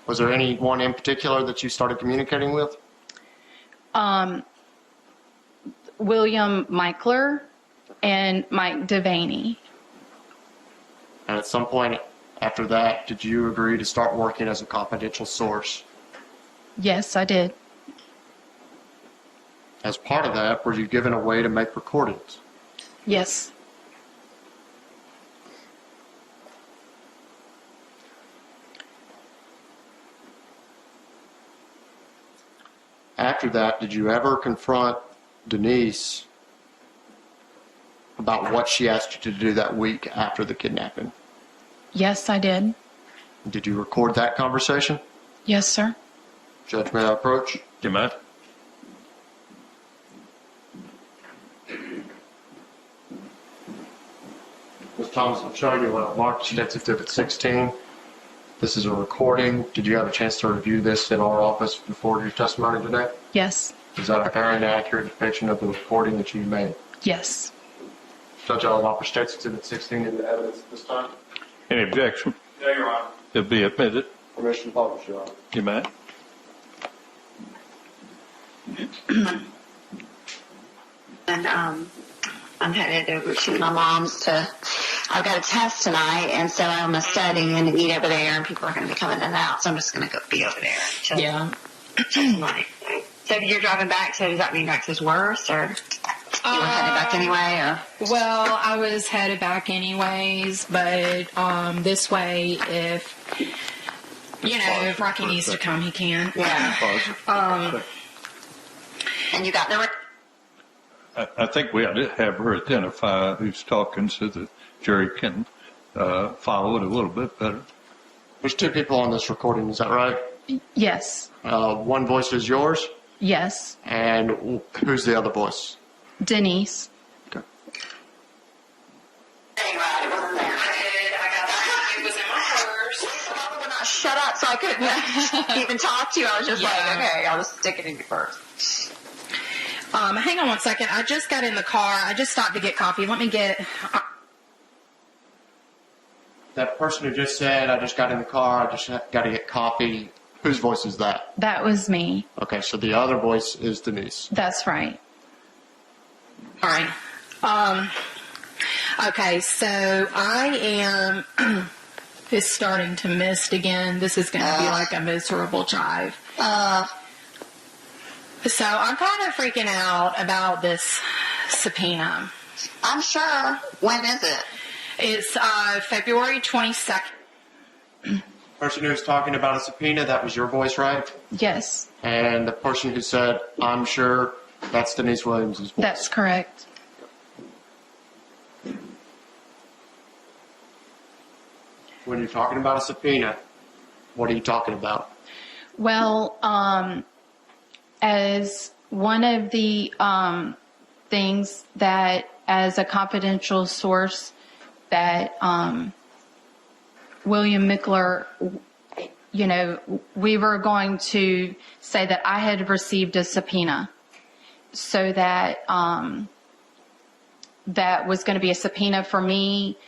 Was there anyone in particular that you started communicating with? William Michler and Mike Devaney. And at some point after that, did you agree to start working as a confidential source? Yes, I did. As part of that, were you given a way to make recordings? Yes. After that, did you ever confront Denise about what she asked you to do that week after the kidnapping? Yes, I did. Did you record that conversation? Yes, sir. Judge, may I approach? You might. Ms. Thomas, I'm showing you what marked State's Exhibit 16. This is a recording. Did you have a chance to review this in our office before your testimony today? Yes. Is that a fair and accurate depiction of the recording that you made? Yes. Judge, I'll offer State's Exhibit 16 into evidence at this time. Any objection? No, Your Honor. It'll be admitted. Permission to publish, Your Honor. You may. And I'm headed over to my mom's I've got a test tonight, and so I'm going to study and eat over there, and people are going to be coming in and out, so I'm just going to go be over there until tonight. So you're driving back, so does that mean Rex worse, or you were headed back anyway, or? Well, I was headed back anyways, but this way, if Rocky needs to come, he can. Yeah. And you got the... I think we ought to have her identify who's talking so the jury can follow it a little bit better. There's two people on this recording, is that right? Yes. One voice is yours, Yes. and who's the other voice? Denise. Okay. Shut up, so I couldn't even talk to you. I was just like, okay, I'll just stick it in you first. Hang on one second. I just got in the car. I just stopped to get coffee. Let me get... That person who just said, I just got in the car, I just got to get coffee, whose voice is that? That was me. Okay, so the other voice is Denise. That's right. All right. Okay, so I am... It's starting to mist again. This is going to be like a miserable drive. So I'm kind of freaking out about this subpoena. I'm sure. When is it? It's February 22nd. Person who's talking about a subpoena, that was your voice, right? Yes. And the person who said, I'm sure, that's Denise Williams' voice. That's correct. When you're talking about a subpoena, what are you talking about? Well, as one of the things that, as a confidential source, that William Mickler, you know, we were going to say that I had received a subpoena, so that that was going to be a subpoena for me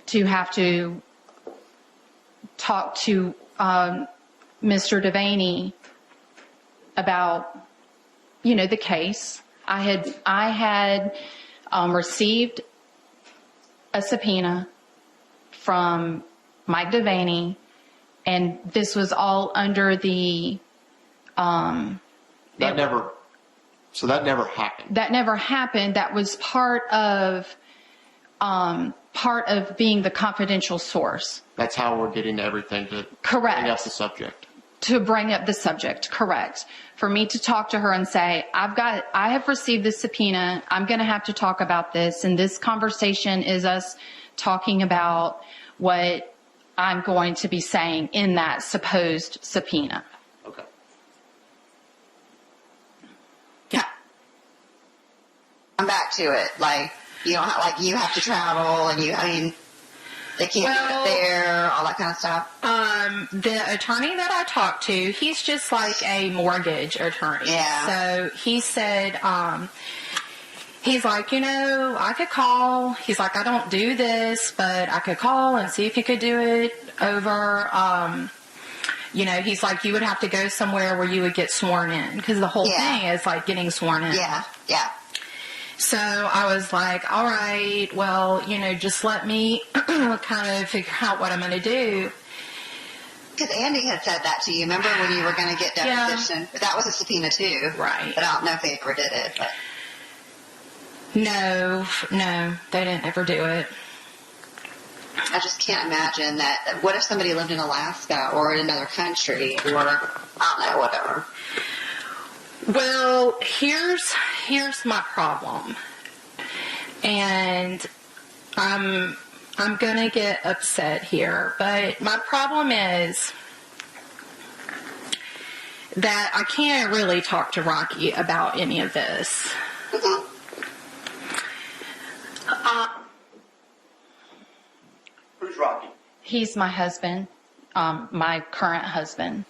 to have to talk to Mr. Devaney about, you know, the case. I had received a subpoena from Mike Devaney, and this was all under the that never happened. That never happened. That was part of being the confidential source. That's how we're getting to everything to Correct. bring up the subject. To bring up the subject, correct. For me to talk to her and say, I have received this subpoena. I'm going to have to talk about this. And this conversation is us talking about what I'm going to be saying in that supposed subpoena. Okay. Yeah. Come back to it. Like, you don't have, like, you have to travel and they can't do it there, all that kind of stuff. The attorney that I talked to, he's just like a mortgage attorney. Yeah. So he said, he's like, you know, I could call. He's like, I don't do this, but I could call and see if you could do it over. You know, he's like, you would have to go somewhere where you would get sworn in, because the whole thing is like getting sworn in. Yeah, yeah. So I was like, all right, well, you know, just let me kind of figure out what I'm going to do. Because Andy had said that to you. Remember when you were going to get deposition? But that was a subpoena too. Right. But I don't know if they ever did it. But. No, they didn't ever do it. I just can't imagine that. What if somebody lived in Alaska or in another country or, I don't know, whatever. Well, here's my problem, and I'm gonna get upset here, but my problem is that I can't really talk to Rocky about any of this. Who's Rocky? He's my husband, my current husband.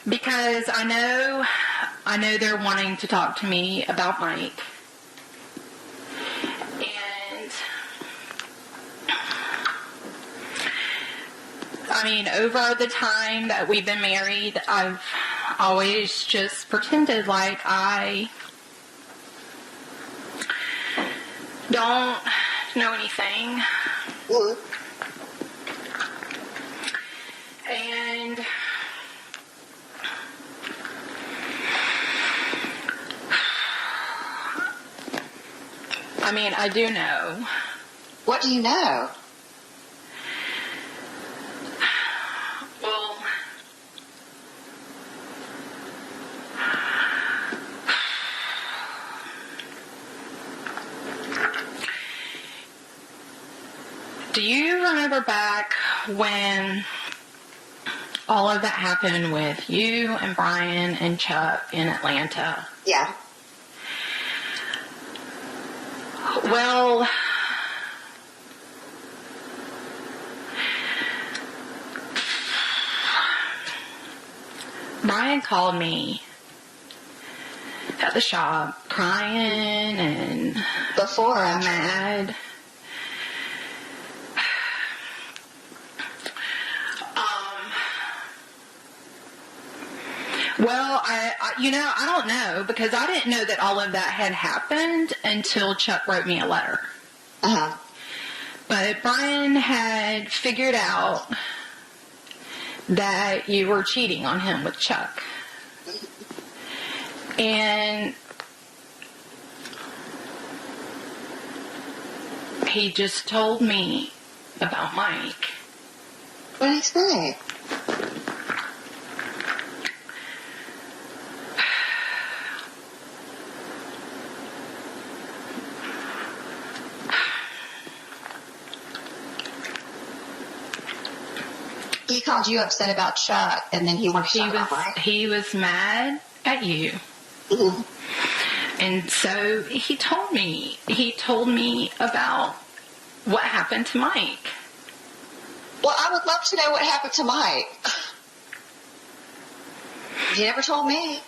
Because I know they're wanting to talk to me about Mike. And I mean, over the time that we've been married, I've always just pretended like I don't know anything. And I mean, I do know. What do you know? Well, Do you remember back when all of that happened with you and Brian and Chuck in Atlanta? Yeah. Well, Brian called me at the shop crying and before mad. Well, I don't know, because I didn't know that all of that had happened until Chuck wrote me a letter. Uh-huh. But Brian had figured out that you were cheating on him with Chuck. And he just told me about Mike. What did he say? He called you upset about Chuck, and then he wanted to talk about Mike. He was mad at you. Mm-hmm. And so he told me about what happened to Mike. Well, I would love to know what happened to Mike. You never told me.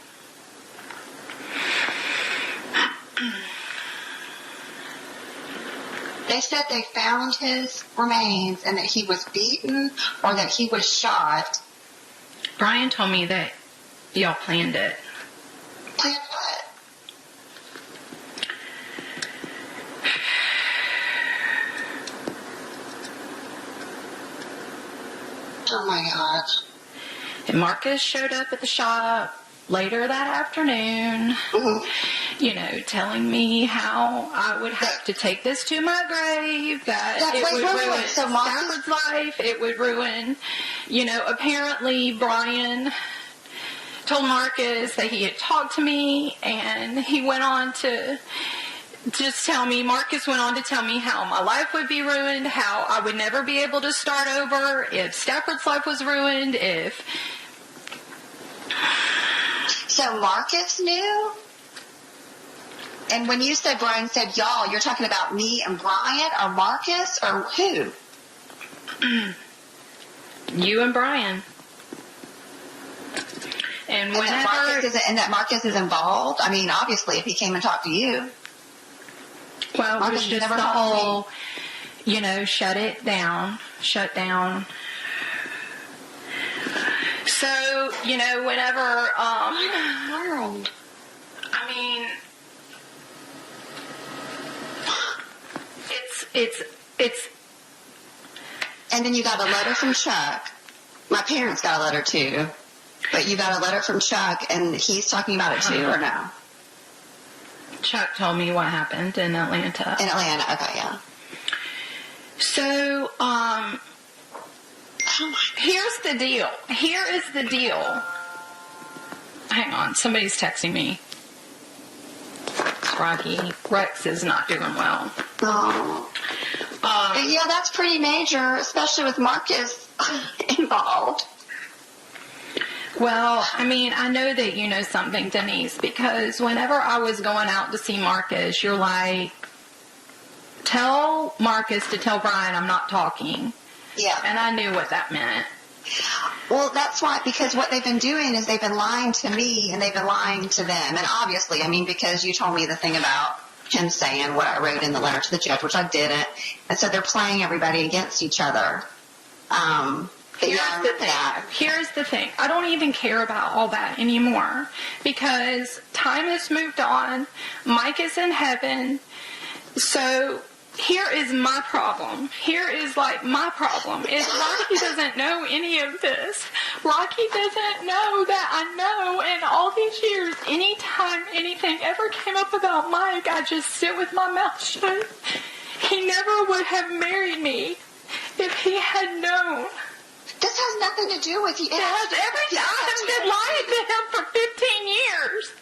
They said they found his remains and that he was beaten or that he was shot. Brian told me that y'all planned it. Planned what? Oh my gosh. And Marcus showed up at the shop later that afternoon, telling me how I would have to take this to my grave, that it would ruin Stafford's life, it would ruin, apparently Brian told Marcus that he had talked to me, and he went on to Marcus went on to tell me how my life would be ruined, how I would never be able to start over, if Stafford's life was ruined, So Marcus knew? And when you said Brian said y'all, you're talking about me and Brian or Marcus or who? You and Brian. And that Marcus is involved? I mean, obviously, if he came and talked to you. Well, it was just the whole, shut down. So, whenever, it's. And then you got a letter from Chuck. My parents got a letter too. But you got a letter from Chuck, and he's talking about it too, or no? Chuck told me what happened in Atlanta. In Atlanta, okay, yeah. So, here's the deal. Here is the deal. Hang on, somebody's texting me. It's Rocky. Rex is not doing well. Oh. Yeah, that's pretty major, especially with Marcus involved. Well, I know that you know something, Denise, because whenever I was going out to see Marcus, you're like, tell Marcus to tell Brian I'm not talking. Yeah. And I knew what that meant. Well, that's why, because what they've been doing is they've been lying to me and they've been lying to them. And obviously, because you told me the thing about him saying what I wrote in the letter to the judge, which I didn't. And so they're playing everybody against each other. Here's the thing. I don't even care about all that anymore because time has moved on. Mike is in heaven. So here is my problem. Here is my problem is Rocky doesn't know any of this. Rocky doesn't know that I know, and all these years, anytime anything ever came up about Mike, I just sit with my mouth shut. He never would have married me if he had known. This has nothing to do with you. It has everything. I have been lying to him for 15 years.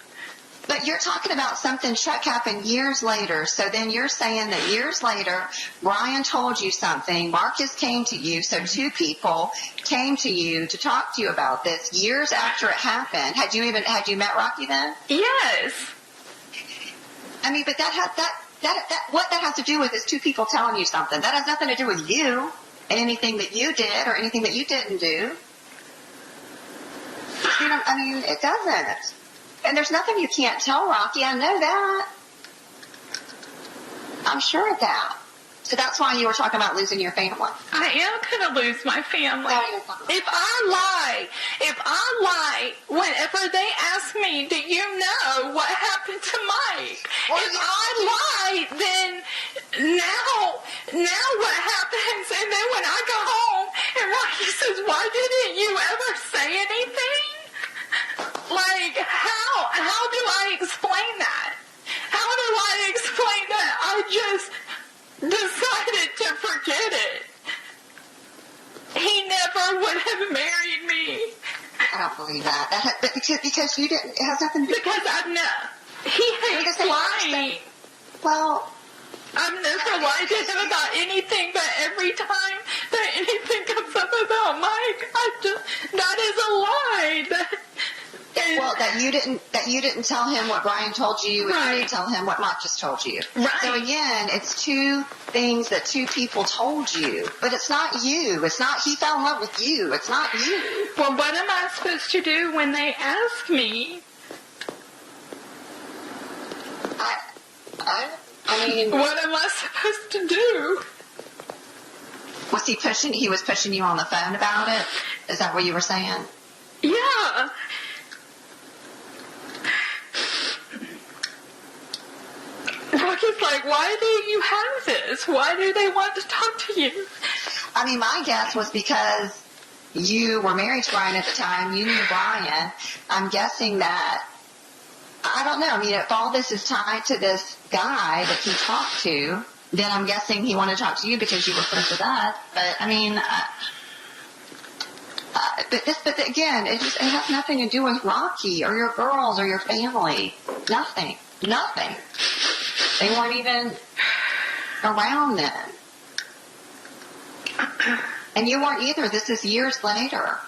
But you're talking about something Chuck happened years later. So then you're saying that years later, Brian told you something, Marcus came to you, so two people came to you to talk to you about this years after it happened. Had you met Rocky then? Yes. I mean, but what that has to do with is two people telling you something. That has nothing to do with you and anything that you did or anything that you didn't do. You know, I mean, it doesn't. And there's nothing you can't tell Rocky. I know that. I'm sure of that. So that's why you were talking about losing your family. I am going to lose my family. If I lie, whenever they ask me, do you know what happened to Mike? If I lie, then now what happens? And then when I go home and Rocky says, why didn't you ever say anything? Like, how do I explain that? How do I explain that I just decided to forget it? He never would have married me. I don't believe that. Because you didn't, it has nothing to do with because I know. He hates lying. Well, I've never lied to him about anything, but every time that anything comes up about Mike, that is a lie. Well, that you didn't tell him what Brian told you, and you didn't tell him what Mark just told you. Right. So again, it's two things that two people told you, but it's not you. It's not he fell in love with you. It's not you. Well, what am I supposed to do when they ask me? I mean, what am I supposed to do? Was he pushing? He was pushing you on the phone about it. Is that what you were saying? Yeah. Rocky's like, why do you have this? Why do they want to talk to you? I mean, my guess was because you were married to Brian at the time. You knew Brian. I'm guessing that, I don't know. I mean, if all this is tied to this guy that he talked to, then I'm guessing he wanted to talk to you because you were friends with us. But, I mean, but again, it has nothing to do with Rocky or your girls or your family. Nothing. They weren't even around then. And you weren't either. This is years later.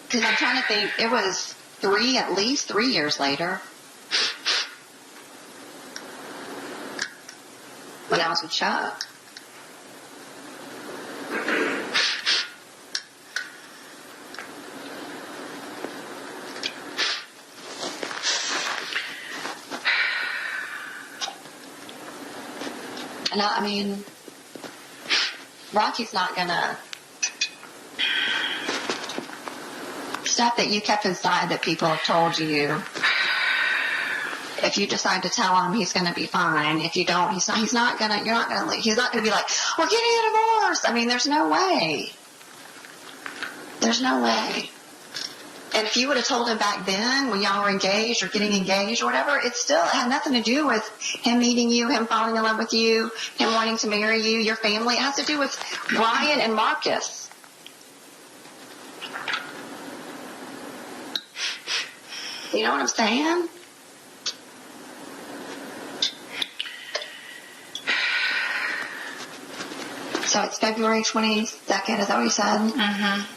Because I'm trying to think, it was at least 3 years later. When I was with Chuck. And I mean, Rocky's not gonna, stuff that you kept inside that people have told you, if you decide to tell him, he's gonna be fine. If you don't, he's not gonna be like, we're getting a divorce. I mean, there's no way. And if you would have told him back then when y'all were engaged or getting engaged or whatever, it had nothing to do with him meeting you, him falling in love with you, him wanting to marry you, your family. It has to do with Brian and Marcus. You know what I'm saying? So it's February 22nd, is that what you said? Mm-hmm.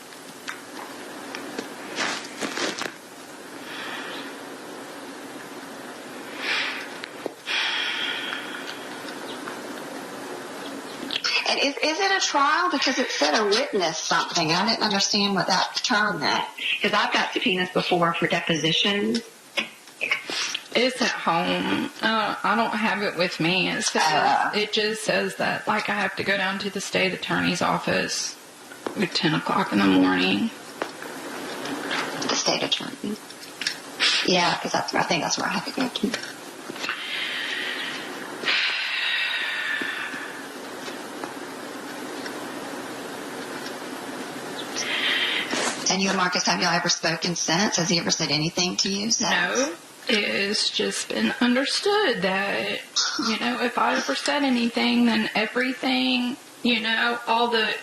And is it a trial? Because it said a witness something. I didn't understand what that term meant. Because I've got subpoenas before for depositions. It's at home. I don't have it with me. It just says that, like, I have to go down to the state attorney's office at 10 o'clock in the morning. The state attorney? Yeah, because I think that's where I have to go to. And you and Marcus, have y'all ever spoken since? Has he ever said anything to you since? No. It's just been understood that, if I ever said anything, then everything, all the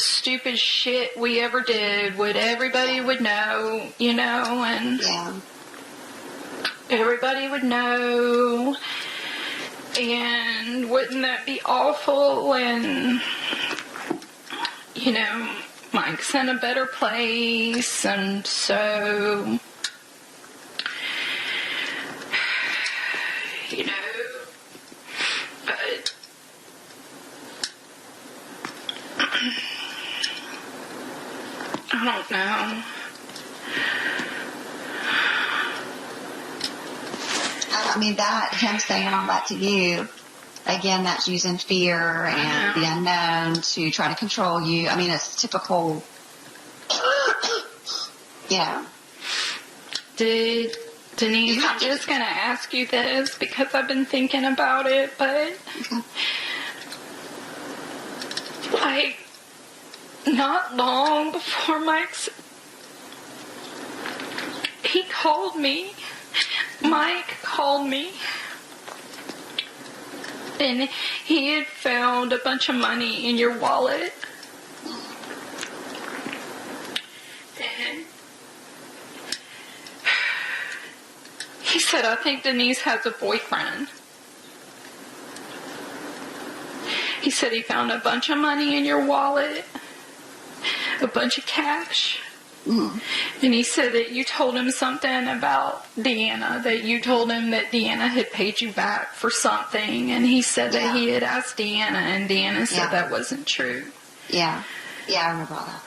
stupid shit we ever did, everybody would know, and everybody would know, and wouldn't that be awful? And, Mike's in a better place, and so, but I don't know. I mean, him saying all that to you, again, that's using fear and the unknown to try to control you. I mean, it's typical, Did Denise, I'm just going to ask you this because I've been thinking about it, but not long before Mike called me, and he had found a bunch of money in your wallet. And he said, I think Denise has a boyfriend. He said he found a bunch of money in your wallet, a bunch of cash. Mm-hmm. And he said that you told him something about Deanna, that you told him that Deanna had paid you back for something. And he said that he had asked Deanna, and Deanna said that wasn't true. Yeah. Yeah, I remember all that.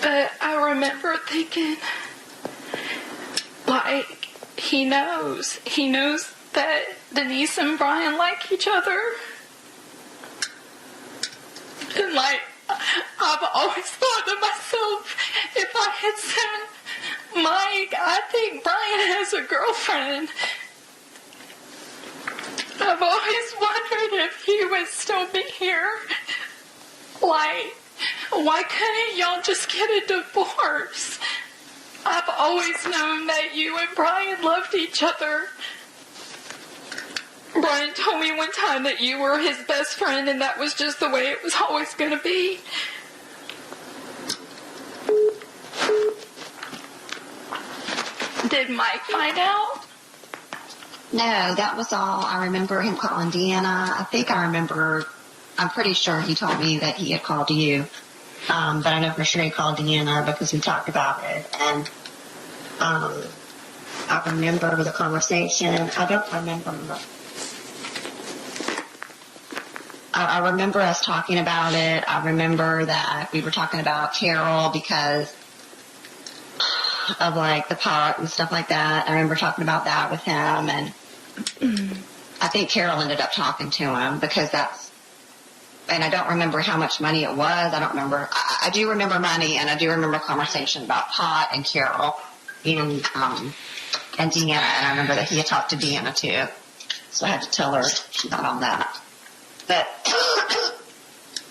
But I remember thinking, he knows that Denise and Brian like each other. And I've always thought to myself, if I had said, Mike, I think Brian has a girlfriend, I've always wondered if he would still be here. Why couldn't y'all just get a divorce? I've always known that you and Brian loved each other. Brian told me one time that you were his best friend, and that was just the way it was always going to be. Did Mike find out? No, that was all. I remember him calling Deanna. I'm pretty sure he told me that he had called you. But I know for sure he called Deanna because we talked about it. And I remember the conversation. I remember us talking about it. I remember that we were talking about Carol because of the pot and stuff like that. I remember talking about that with him, and I think Carol ended up talking to him because and I don't remember how much money it was. I don't remember. I do remember money, and I do remember a conversation about pot and Carol and Deanna, and I remember that he had talked to Deanna too. So I had to tell her about all that. But,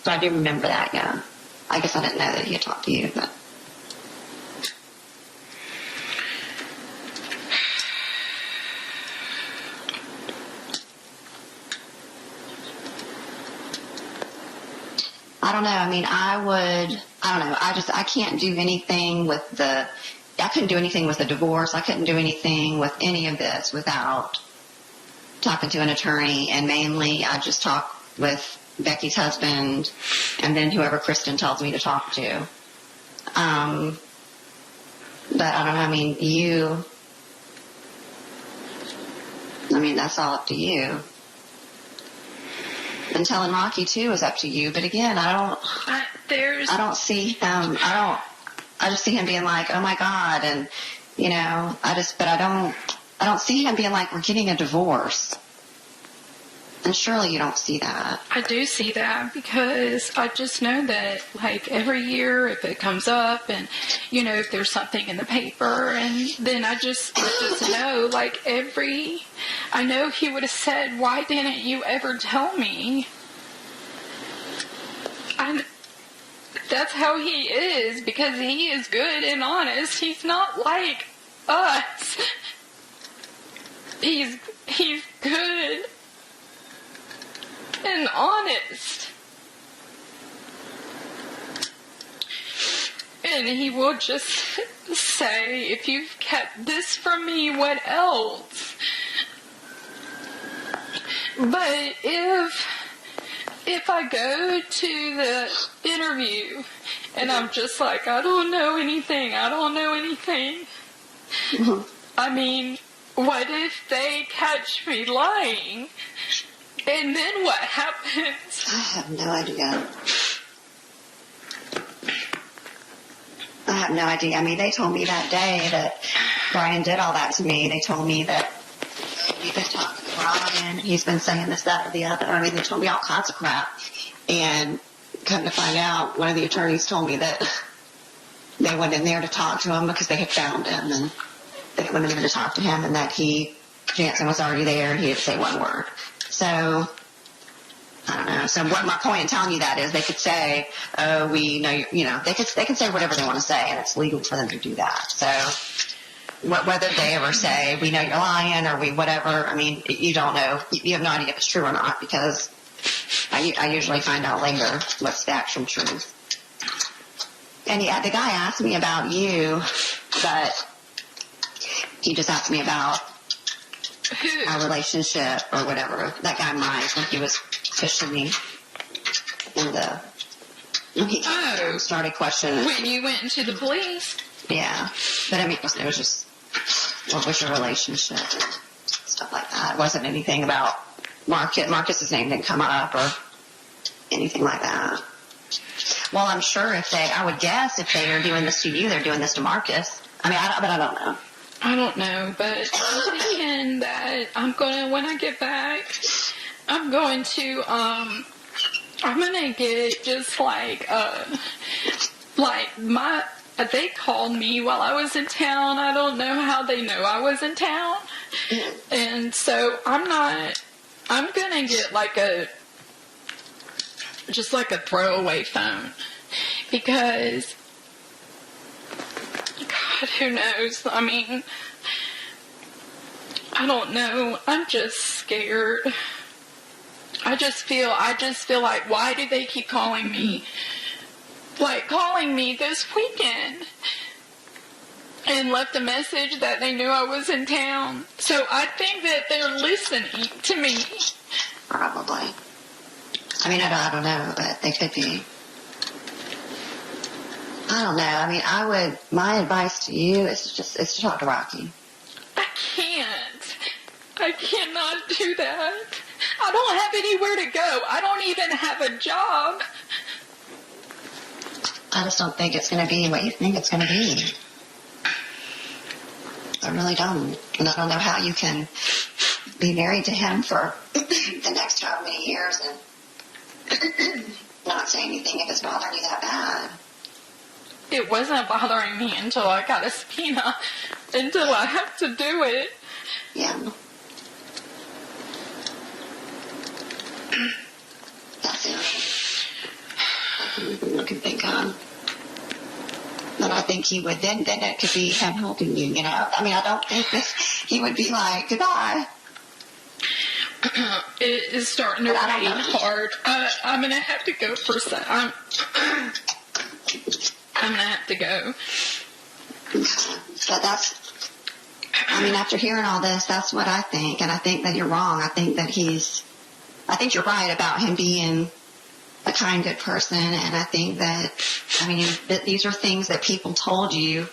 so I do remember that, yeah. I guess I didn't know that he had talked to you, but. I don't know. I mean, I don't know. I can't do anything I couldn't do anything with the divorce. I couldn't do anything with any of this without talking to an attorney, and mainly I just talk with Becky's husband and then whoever Kristen tells me to talk to. But I don't know. I mean, that's all up to you. And telling Rocky too is up to you. But again, I don't see him. I just see him being like, oh my God. And, I don't see him being like, we're getting a divorce. And surely you don't see that. I do see that because I just know that every year if it comes up and, if there's something in the paper, and then I just know I know he would have said, why didn't you ever tell me? That's how he is, because he is good and honest. He's not like us. He's good. and honest. And he will just say, if you've kept this from me, what else? But if I go to the interview and I'm just like, I don't know anything, Mm-hmm. I mean, what if they catch me lying? And then what happens? I have no idea. I have no idea. I mean, they told me that day that Brian did all that to me. They told me that you've been talking to Brian, he's been saying this, that, or the other. I mean, they told me all kinds of crap. And come to find out, one of the attorneys told me that they went in there to talk to him because they had found him, and they went in there to talk to him, and that Jansen was already there, and he didn't say one word. So, I don't know. So what my point in telling you that is, they could say, "Oh, we know you know." They can say whatever they want to say, and it's legal for them to do that. So, whether they ever say, "We know you're lying," or "we whatever," I mean, you don't know. You have no idea if it's true or not, because I usually find out later what's the actual truth. And yeah, the guy asked me about you, but he just asked me about our relationship or whatever. That guy Mike, when he was fishing me when he started questioning. When you went into the police? Yeah. But I mean, it was just, what was your relationship? Stuff like that. It wasn't anything about Marcus's name didn't come up or anything like that. Well, I'm sure I would guess if they are doing this to you, they're doing this to Marcus. I mean, but I don't know. I don't know, but I'm thinking that when I get back, I'm going to get just they called me while I was in town. I don't know how they know I was in town. And so I'm going to get just a throwaway phone, because God, who knows? I mean, I don't know. I'm just scared. I just feel like, why do they keep calling me? Calling me this weekend, and left a message that they knew I was in town. So I think that they're listening to me. Probably. I mean, I don't know, but they could be. I don't know. I mean, my advice to you is to talk to Rocky. I cannot do that. I don't have anywhere to go. I don't even have a job. I just don't think it's going to be what you think it's going to be. I really don't. And I don't know how you can be married to him for the next how many years and not say anything if it's bothering you that bad. It wasn't bothering me until I got a subpoena, until I have to do it. Yeah. That's it. I can think on. But I think he would, then it could be him helping you, you know. I mean, I don't think that he would be like, goodbye. It is starting to rain hard. I'm going to have to go for some. I'm going to have to go. But after hearing all this, that's what I think. And I think that you're wrong. I think you're right about him being a kind, good person. And I think that these are things that people told you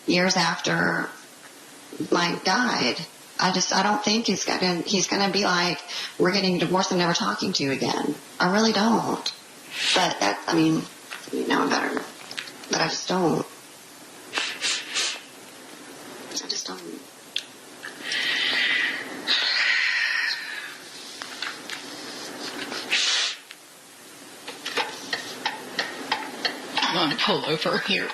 years after Mike died. I don't think he's going to be like, we're getting divorced and never talking to you again. I really don't. But you know better. But I just don't. I'm going to pull over here.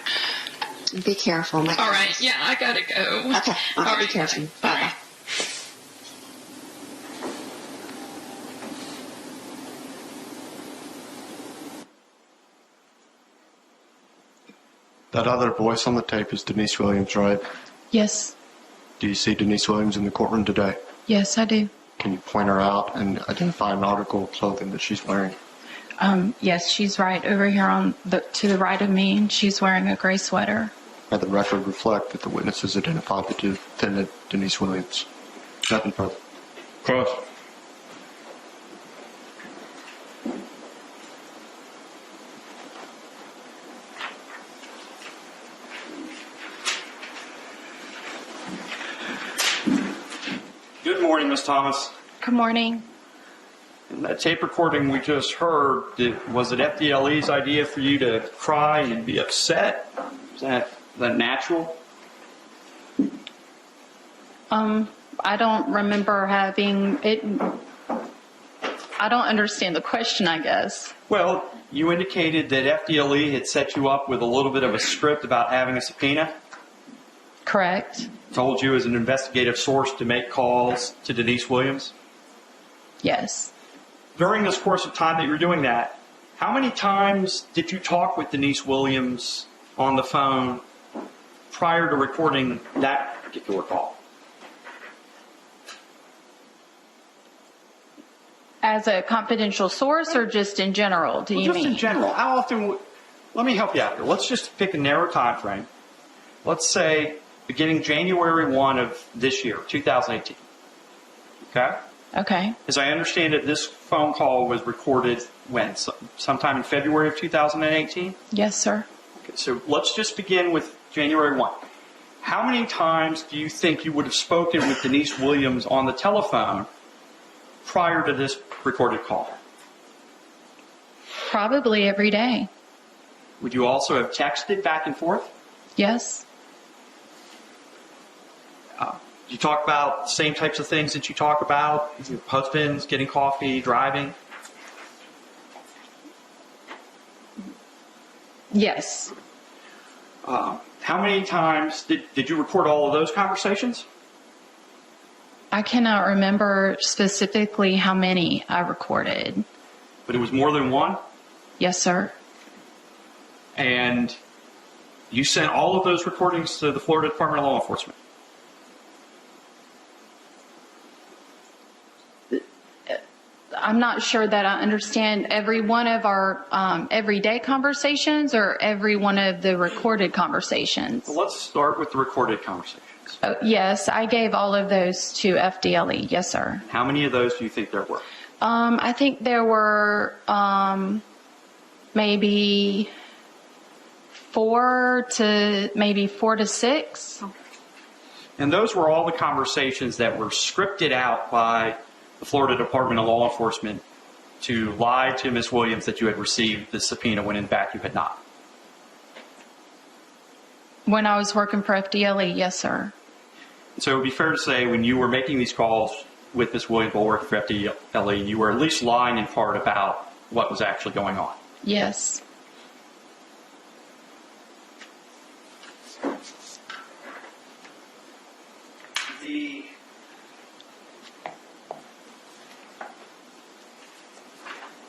Be careful. All right. Yeah, I got to go. Okay. All right. Be careful. Bye. That other voice on the tape is Denise Williams, right? Yes. Do you see Denise Williams in the courtroom today? Yes, I do. Can you point her out and identify an article of clothing that she's wearing? Yes, she's right over here to the right of me, and she's wearing a gray sweater. Had the record reflect that the witnesses identified the defendant, Denise Williams. Nothing further. Cross. Good morning, Ms. Thomas. Good morning. In that tape recording we just heard, was it FDLE's idea for you to cry and be upset? Is that natural? I don't remember having it. I don't understand the question, I guess. Well, you indicated that FDLE had set you up with a little bit of a script about having a subpoena. Correct. Told you as an investigative source to make calls to Denise Williams. Yes. During this course of time that you were doing that, how many times did you talk with Denise Williams on the phone prior to recording that particular call? As a confidential source or just in general, do you mean? Just in general. How often let me help you out here. Let's just pick a narrow time frame. Let's say beginning January 1 of this year, 2018. Okay? Okay. As I understand it, this phone call was recorded when? Sometime in February of 2018? Yes, sir. Okay, so let's just begin with January 1. How many times do you think you would have spoken with Denise Williams on the telephone prior to this recorded call? Probably every day. Would you also have texted back and forth? Yes. You talk about the same types of things that you talk about, your husbands, getting coffee, driving? Yes. How many times did you record all of those conversations? I cannot remember specifically how many I recorded. But it was more than one? Yes, sir. And you sent all of those recordings to the Florida Department of Law Enforcement? I'm not sure that I understand every one of our everyday conversations or every one of the recorded conversations. Well, let's start with the recorded conversations. Yes, I gave all of those to FDLE. Yes, sir. How many of those do you think there were? I think there were maybe 4 to 6. And those were all the conversations that were scripted out by the Florida Department of Law Enforcement to lie to Ms. Williams that you had received the subpoena when in fact you had not. When I was working for FDLE, yes, sir. So it would be fair to say when you were making these calls with Ms. Williams while working for FDLE, you were at least lying in part about what was actually going on. Yes.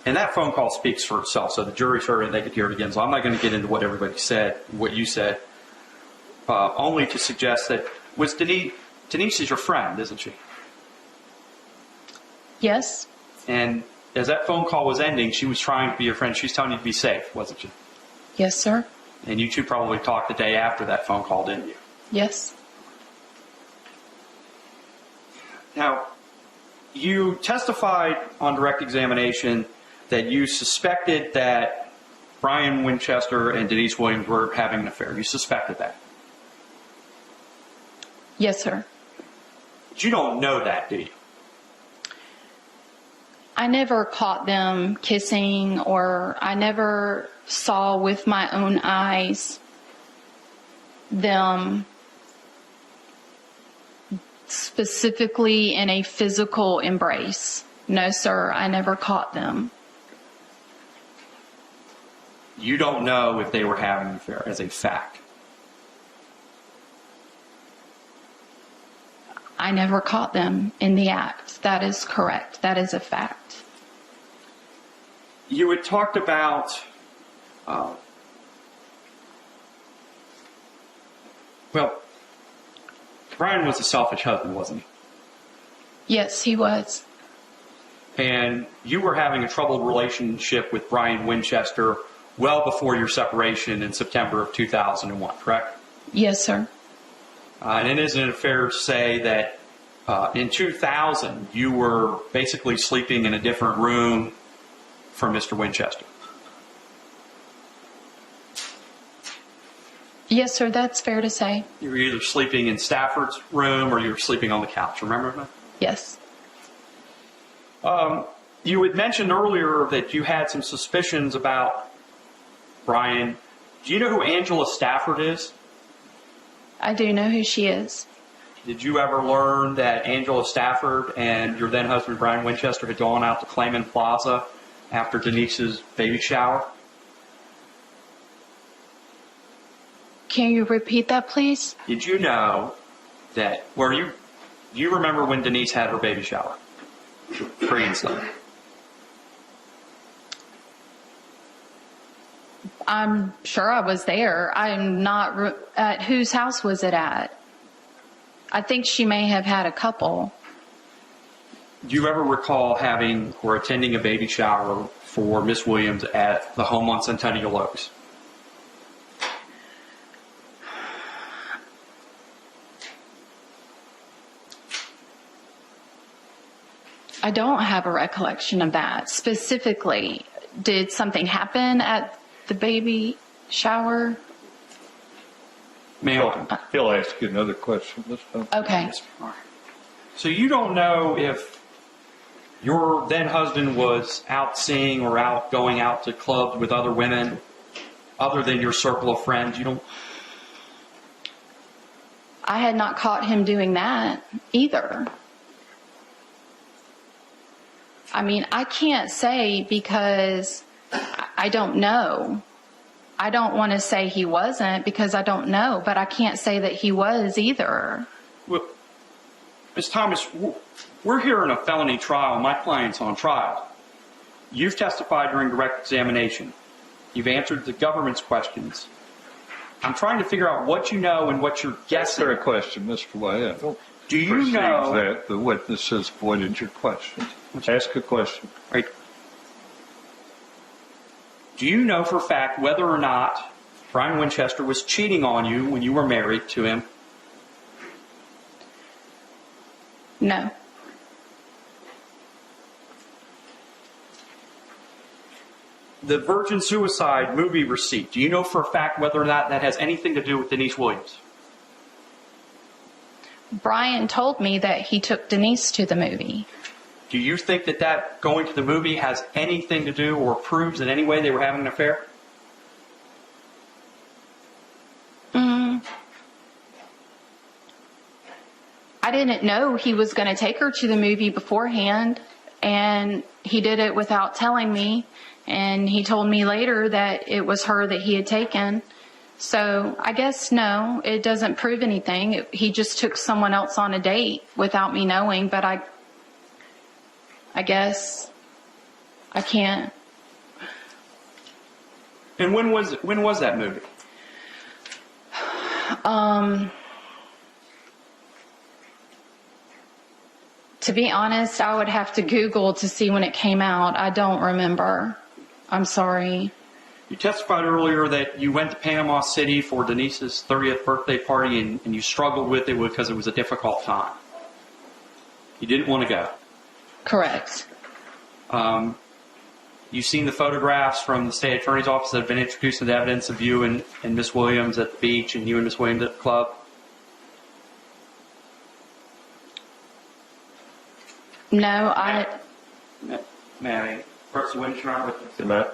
And that phone call speaks for itself, so the jury's heard it, they could hear it again. So I'm not going to get into what everybody said, what you said, only to suggest that Denise is your friend, isn't she? Yes. And as that phone call was ending, she was trying to be your friend. She was telling you to be safe, wasn't she? Yes, sir. And you two probably talked the day after that phone call, didn't you? Yes. Now, you testified on direct examination that you suspected that Brian Winchester and Denise Williams were having an affair. You suspected that. Yes, sir. But you don't know that, do you? I never caught them kissing, or I never saw with my own eyes them specifically in a physical embrace. No, sir, I never caught them. You don't know if they were having an affair as a fact. I never caught them in the act. That is correct. That is a fact. You had talked about well, Brian was a selfish husband, wasn't he? Yes, he was. And you were having a troubled relationship with Brian Winchester well before your separation in September of 2001, correct? Yes, sir. And isn't it fair to say that in 2000 you were basically sleeping in a different room from Mr. Winchester? Yes, sir, that's fair to say. You were either sleeping in Stafford's room or you were sleeping on the couch, remember that? Yes. You had mentioned earlier that you had some suspicions about Brian. Do you know who Angela Stafford is? I do know who she is. Did you ever learn that Angela Stafford and your then husband Brian Winchester had gone out to Clayman Plaza after Denise's baby shower? Can you repeat that, please? Did you know that, do you remember when Denise had her baby shower? Free and stuff. I'm sure I was there. I'm not at whose house was it at? I think she may have had a couple. Do you ever recall having or attending a baby shower for Miss Williams at the home on Centennial Oaks? I don't have a recollection of that. Specifically, did something happen at the baby shower? Ma'am. He'll ask you another question this time. Okay. So you don't know if your then husband was out seeing or going out to clubs with other women other than your circle of friends? You don't. I had not caught him doing that either. I mean, I can't say because I don't know. I don't want to say he wasn't because I don't know, but I can't say that he was either. Well, Ms. Thomas, we're here in a felony trial. My client's on trial. You've testified during direct examination. You've answered the government's questions. I'm trying to figure out what you know and what you're guessing. Answer a question, Mr. Wyatt. Do you know that the witness has avoided your question? Ask a question. Right. Do you know for a fact whether or not Brian Winchester was cheating on you when you were married to him? No. The virgin suicide movie receipt, do you know for a fact whether or not that has anything to do with Denise Williams? Brian told me that he took Denise to the movie. Do you think that going to the movie has anything to do or proves in any way they were having an affair? I didn't know he was going to take her to the movie beforehand, and he did it without telling me, and he told me later that it was her that he had taken. So I guess no, it doesn't prove anything. He just took someone else on a date without me knowing, but I guess I can't. And when was that movie? To be honest, I would have to Google to see when it came out. I don't remember. I'm sorry. You testified earlier that you went to Panama City for Denise's 30th birthday party and you struggled with it because it was a difficult time. You didn't want to go. Correct. You've seen the photographs from the state attorney's office that have been introduced into evidence of you and Miss Williams at the beach and you and Miss Williams at the club? No, May I press the winch around with Good night.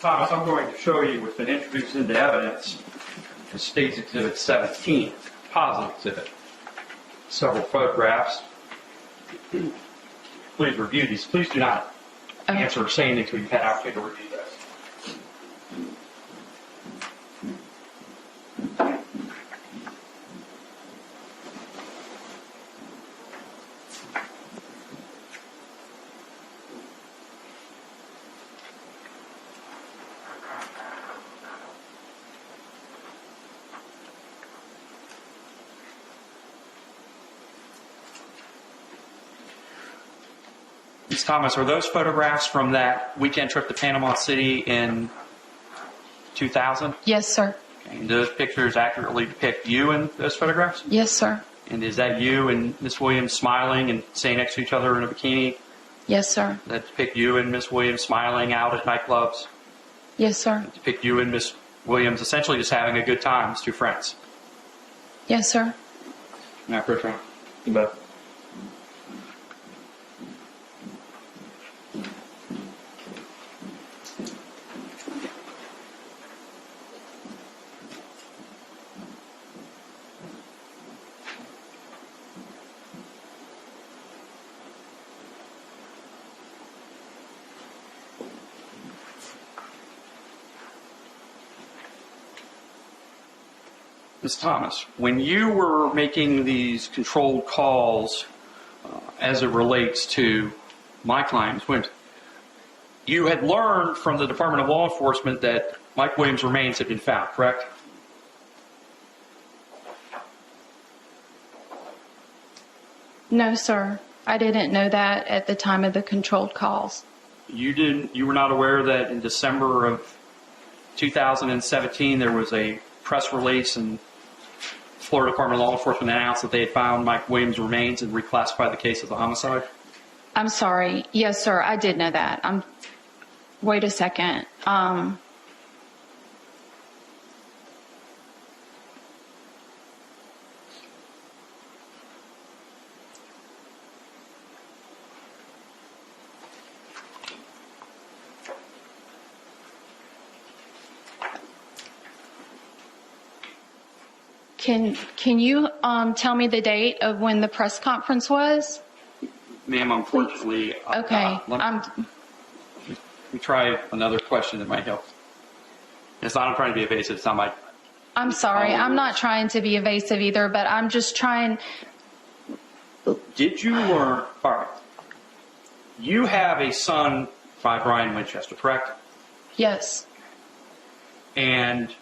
Thomas, I'm going to show you what's been introduced into evidence, the State's Exhibit 17, positive exhibit. Several photographs. Please review these. Please do not answer or say anything until you've had opportunity to review this. Ms. Thomas, are those photographs from that weekend trip to Panama City in 2000? Yes, sir. And those pictures accurately depict you in those photographs? Yes, sir. And is that you and Miss Williams smiling and staying next to each other in a bikini? Yes, sir. That depict you and Miss Williams smiling out at nightclubs? Yes, sir. That depict you and Miss Williams essentially just having a good time as two friends? Yes, sir. Now, first round. You bet. Ms. Thomas, when you were making these controlled calls as it relates to my clients, when you had learned from the Department of Law Enforcement that Mike Williams' remains had been found, correct? No, sir. I didn't know that at the time of the controlled calls. You were not aware that in December of 2017 there was a press release and Florida Department of Law Enforcement announced that they had found Mike Williams' remains and reclassified the case as a homicide? I'm sorry. Yes, sir. I did know that. Wait a second. Can you tell me the date of when the press conference was? Ma'am, unfortunately, Okay. let me try another question that might help. It's not I'm trying to be evasive. It's not my. I'm sorry. I'm not trying to be evasive either, but I'm just trying. Did you learn? All right. You have a son by Brian Winchester, correct? Yes. And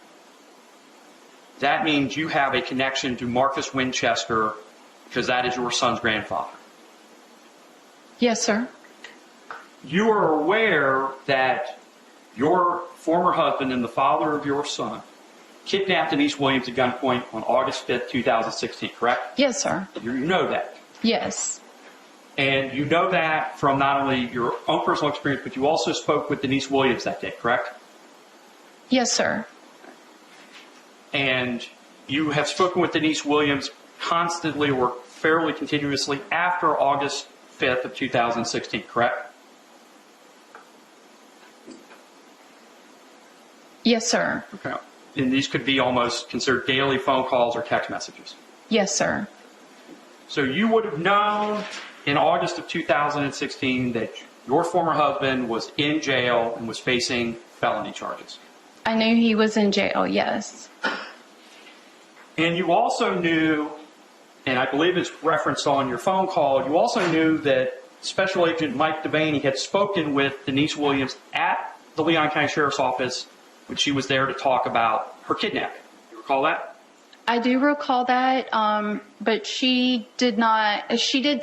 that means you have a connection to Marcus Winchester because that is your son's grandfather. Yes, sir. You are aware that your former husband and the father of your son kidnapped Denise Williams at gunpoint on August 5th, 2016, correct? Yes, sir. You know that. Yes. And you know that from not only your own personal experience, but you also spoke with Denise Williams that day, correct? Yes, sir. And you have spoken with Denise Williams constantly or fairly continuously after August 5th of 2016, correct? Yes, sir. Okay. And these could be almost considered daily phone calls or text messages. Yes, sir. So you would have known in August of 2016 that your former husband was in jail and was facing felony charges. I knew he was in jail, yes. And you also knew, and I believe it's referenced on your phone call, you also knew that Special Agent Mike Devaney had spoken with Denise Williams at the Leon County Sheriff's Office when she was there to talk about her kidnapping. You recall that? I do recall that, but she did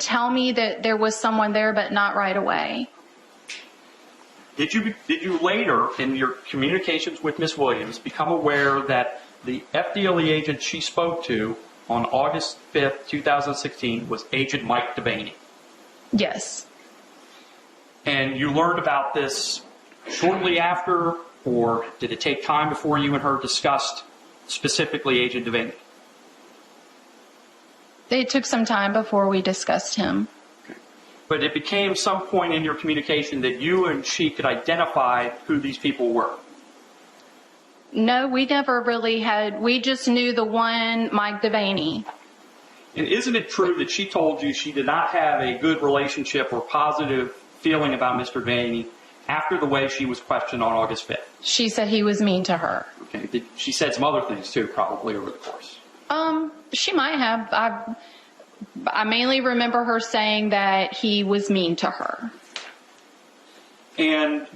tell me that there was someone there, but not right away. Did you later, in your communications with Ms. Williams, become aware that the FDLE agent she spoke to on August 5th, 2016 was Agent Mike Devaney? Yes. And you learned about this shortly after, or did it take time before you and her discussed specifically Agent Devaney? It took some time before we discussed him. But it became some point in your communication that you and she could identify who these people were. No, we never really had. We just knew the one, Mike Devaney. And isn't it true that she told you she did not have a good relationship or positive feeling about Mr. Devaney after the way she was questioned on August 5th? She said he was mean to her. Okay. She said some other things too, probably over the course. She might have. I mainly remember her saying that he was mean to her. And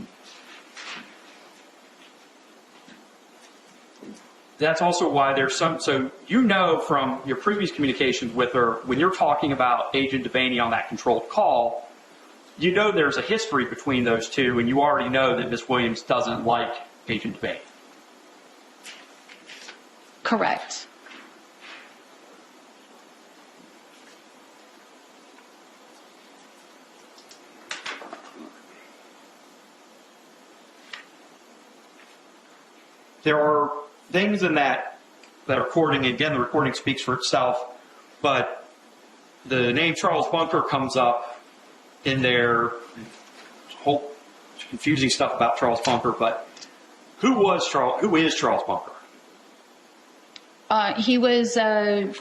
that's also why there's so you know from your previous communications with her, when you're talking about Agent Devaney on that controlled call, you know there's a history between those two, and you already know that Miss Williams doesn't like Agent Debate. Correct. There are things in that recording, again, the recording speaks for itself, but the name Charles Bunker comes up in there. Whole confusing stuff about Charles Bunker, but who is Charles Bunker? He was a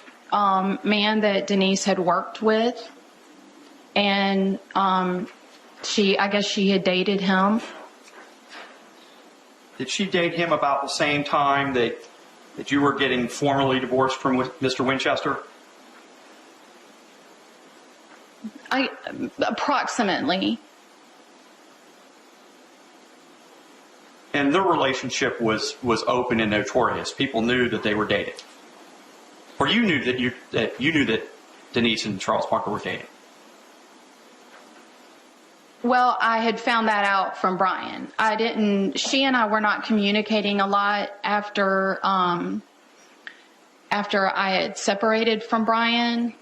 man that Denise had worked with, and I guess she had dated him. Did she date him about the same time that you were getting formally divorced from Mr. Winchester? Approximately. And their relationship was open and notorious. People knew that they were dating, or you knew that Denise and Charles Bunker were dating. Well, I had found that out from Brian. She and I were not communicating a lot after I had separated from Brian.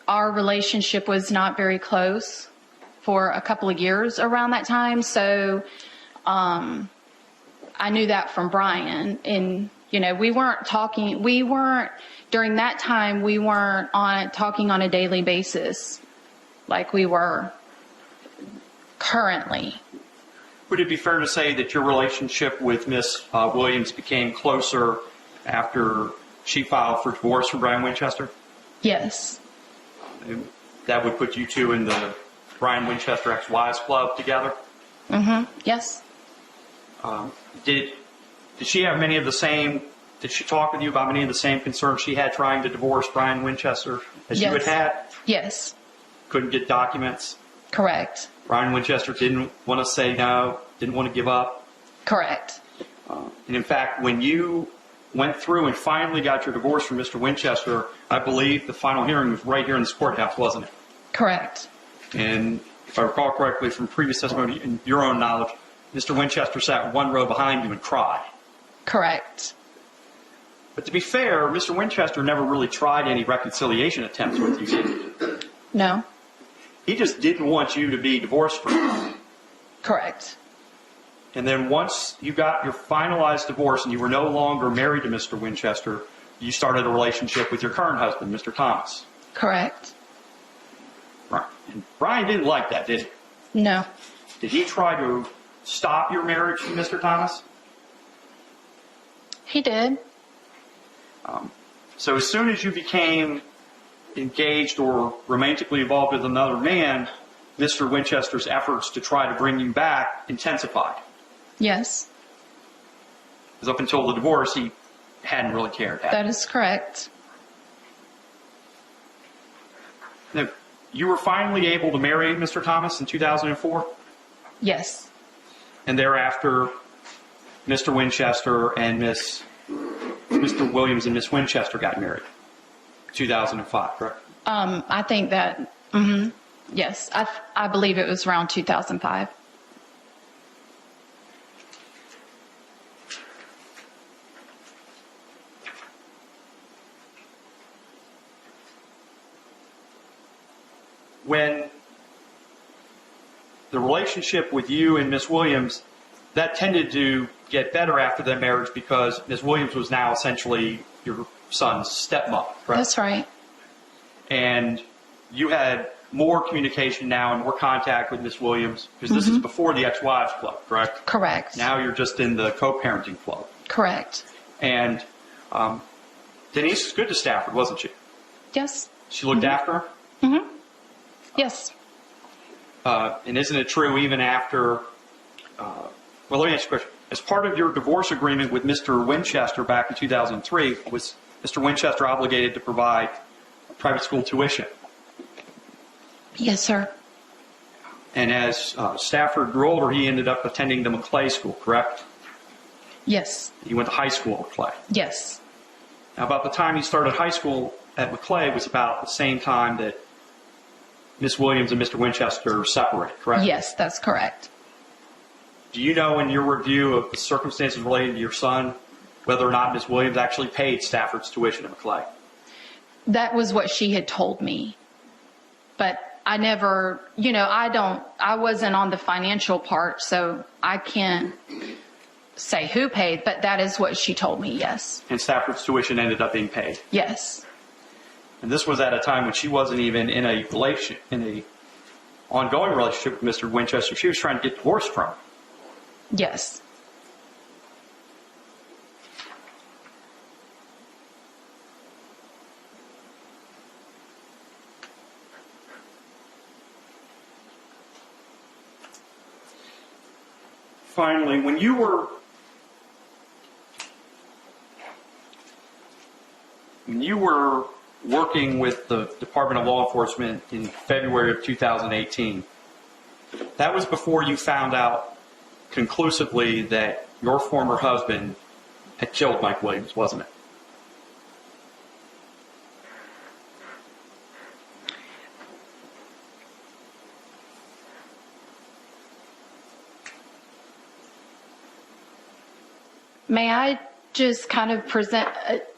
Our relationship was not very close for a couple of years around that time. So, I knew that from Brian, and, we weren't talking during that time, we weren't talking on a daily basis like we were currently. Would it be fair to say that your relationship with Miss Williams became closer after she filed for divorce from Brian Winchester? Yes. That would put you two in the Brian Winchester ex-wives club together? Mm-hmm. Yes. Did she have many of the same, did she talk with you about many of the same concerns she had trying to divorce Brian Winchester as you had had? Yes. Couldn't get documents? Correct. Brian Winchester didn't want to say no, didn't want to give up? Correct. And in fact, when you went through and finally got your divorce from Mr. Winchester, I believe the final hearing was right here in this courthouse, wasn't it? Correct. And if I recall correctly from previous testimony and your own knowledge, Mr. Winchester sat one row behind you and cried. Correct. But to be fair, Mr. Winchester never really tried any reconciliation attempts with you, did he? No. He just didn't want you to be divorced from him. Correct. And then once you got your finalized divorce and you were no longer married to Mr. Winchester, you started a relationship with your current husband, Mr. Thomas. Correct. Right. And Brian didn't like that, did he? No. Did he try to stop your marriage to Mr. Thomas? He did. So as soon as you became engaged or romantically involved with another man, Mr. Winchester's efforts to try to bring you back intensified. Yes. Because up until the divorce, he hadn't really cared. That is correct. Now, you were finally able to marry Mr. Thomas in 2004? Yes. And thereafter, Mr. Winchester and Mr. Williams and Miss Winchester got married. 2005, correct? I think that, yes, I believe it was around 2005. When the relationship with you and Miss Williams, that tended to get better after that marriage because Miss Williams was now essentially your son's stepmother, correct? That's right. And you had more communication now and more contact with Miss Williams because this is before the ex-wives club, correct? Correct. Now you're just in the co-parenting club. Correct. And Denise was good to Stafford, wasn't she? Yes. She looked after her? Mm-hmm. Yes. And isn't it true even after, well, let me ask you a question. As part of your divorce agreement with Mr. Winchester back in 2003, was Mr. Winchester obligated to provide private school tuition? Yes, sir. And as Stafford grew older, he ended up attending the McClay School, correct? Yes. He went to high school at McClay. Yes. Now, about the time he started high school at McClay was about the same time that Miss Williams and Mr. Winchester separated, correct? Yes, that's correct. Do you know in your review of the circumstances related to your son whether or not Miss Williams actually paid Stafford's tuition at McClay? That was what she had told me. But I never, I wasn't on the financial part, so I can't say who paid, but that is what she told me, yes. And Stafford's tuition ended up being paid? Yes. And this was at a time when she wasn't even in a ongoing relationship with Mr. Winchester. She was trying to get divorced from him. Yes. Finally, when you were working with the Department of Law Enforcement in February of 2018, that was before you found out conclusively that your former husband had killed Mike Williams, wasn't it? May I just kind of present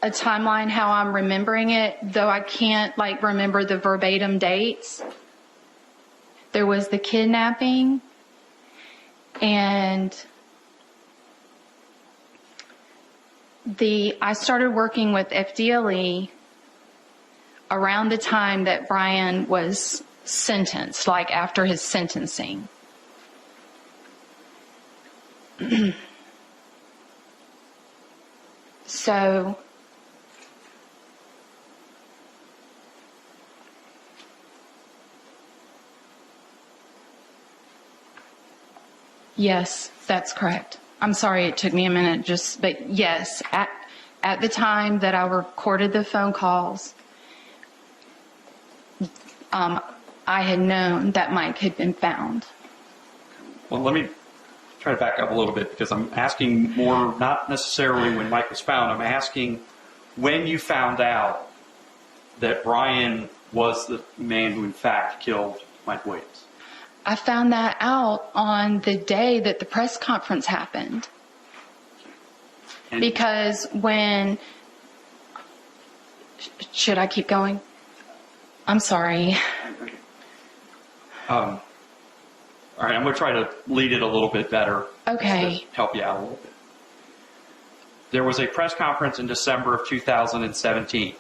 a timeline how I'm remembering it, though I can't remember the verbatim dates? There was the kidnapping, and I started working with FDLE around the time that Brian was sentenced, after his sentencing. So, yes, that's correct. I'm sorry it took me a minute, but yes, at the time that I recorded the phone calls, I had known that Mike had been found. Well, let me try to back up a little bit, because I'm asking more, not necessarily when Mike was found, I'm asking when you found out that Brian was the man who in fact killed Mike Williams. I found that out on the day that the press conference happened. Because should I keep going? I'm sorry. All right, I'm going to try to lead it a little bit better. Okay. To help you out a little bit. There was a press conference in December of 2017.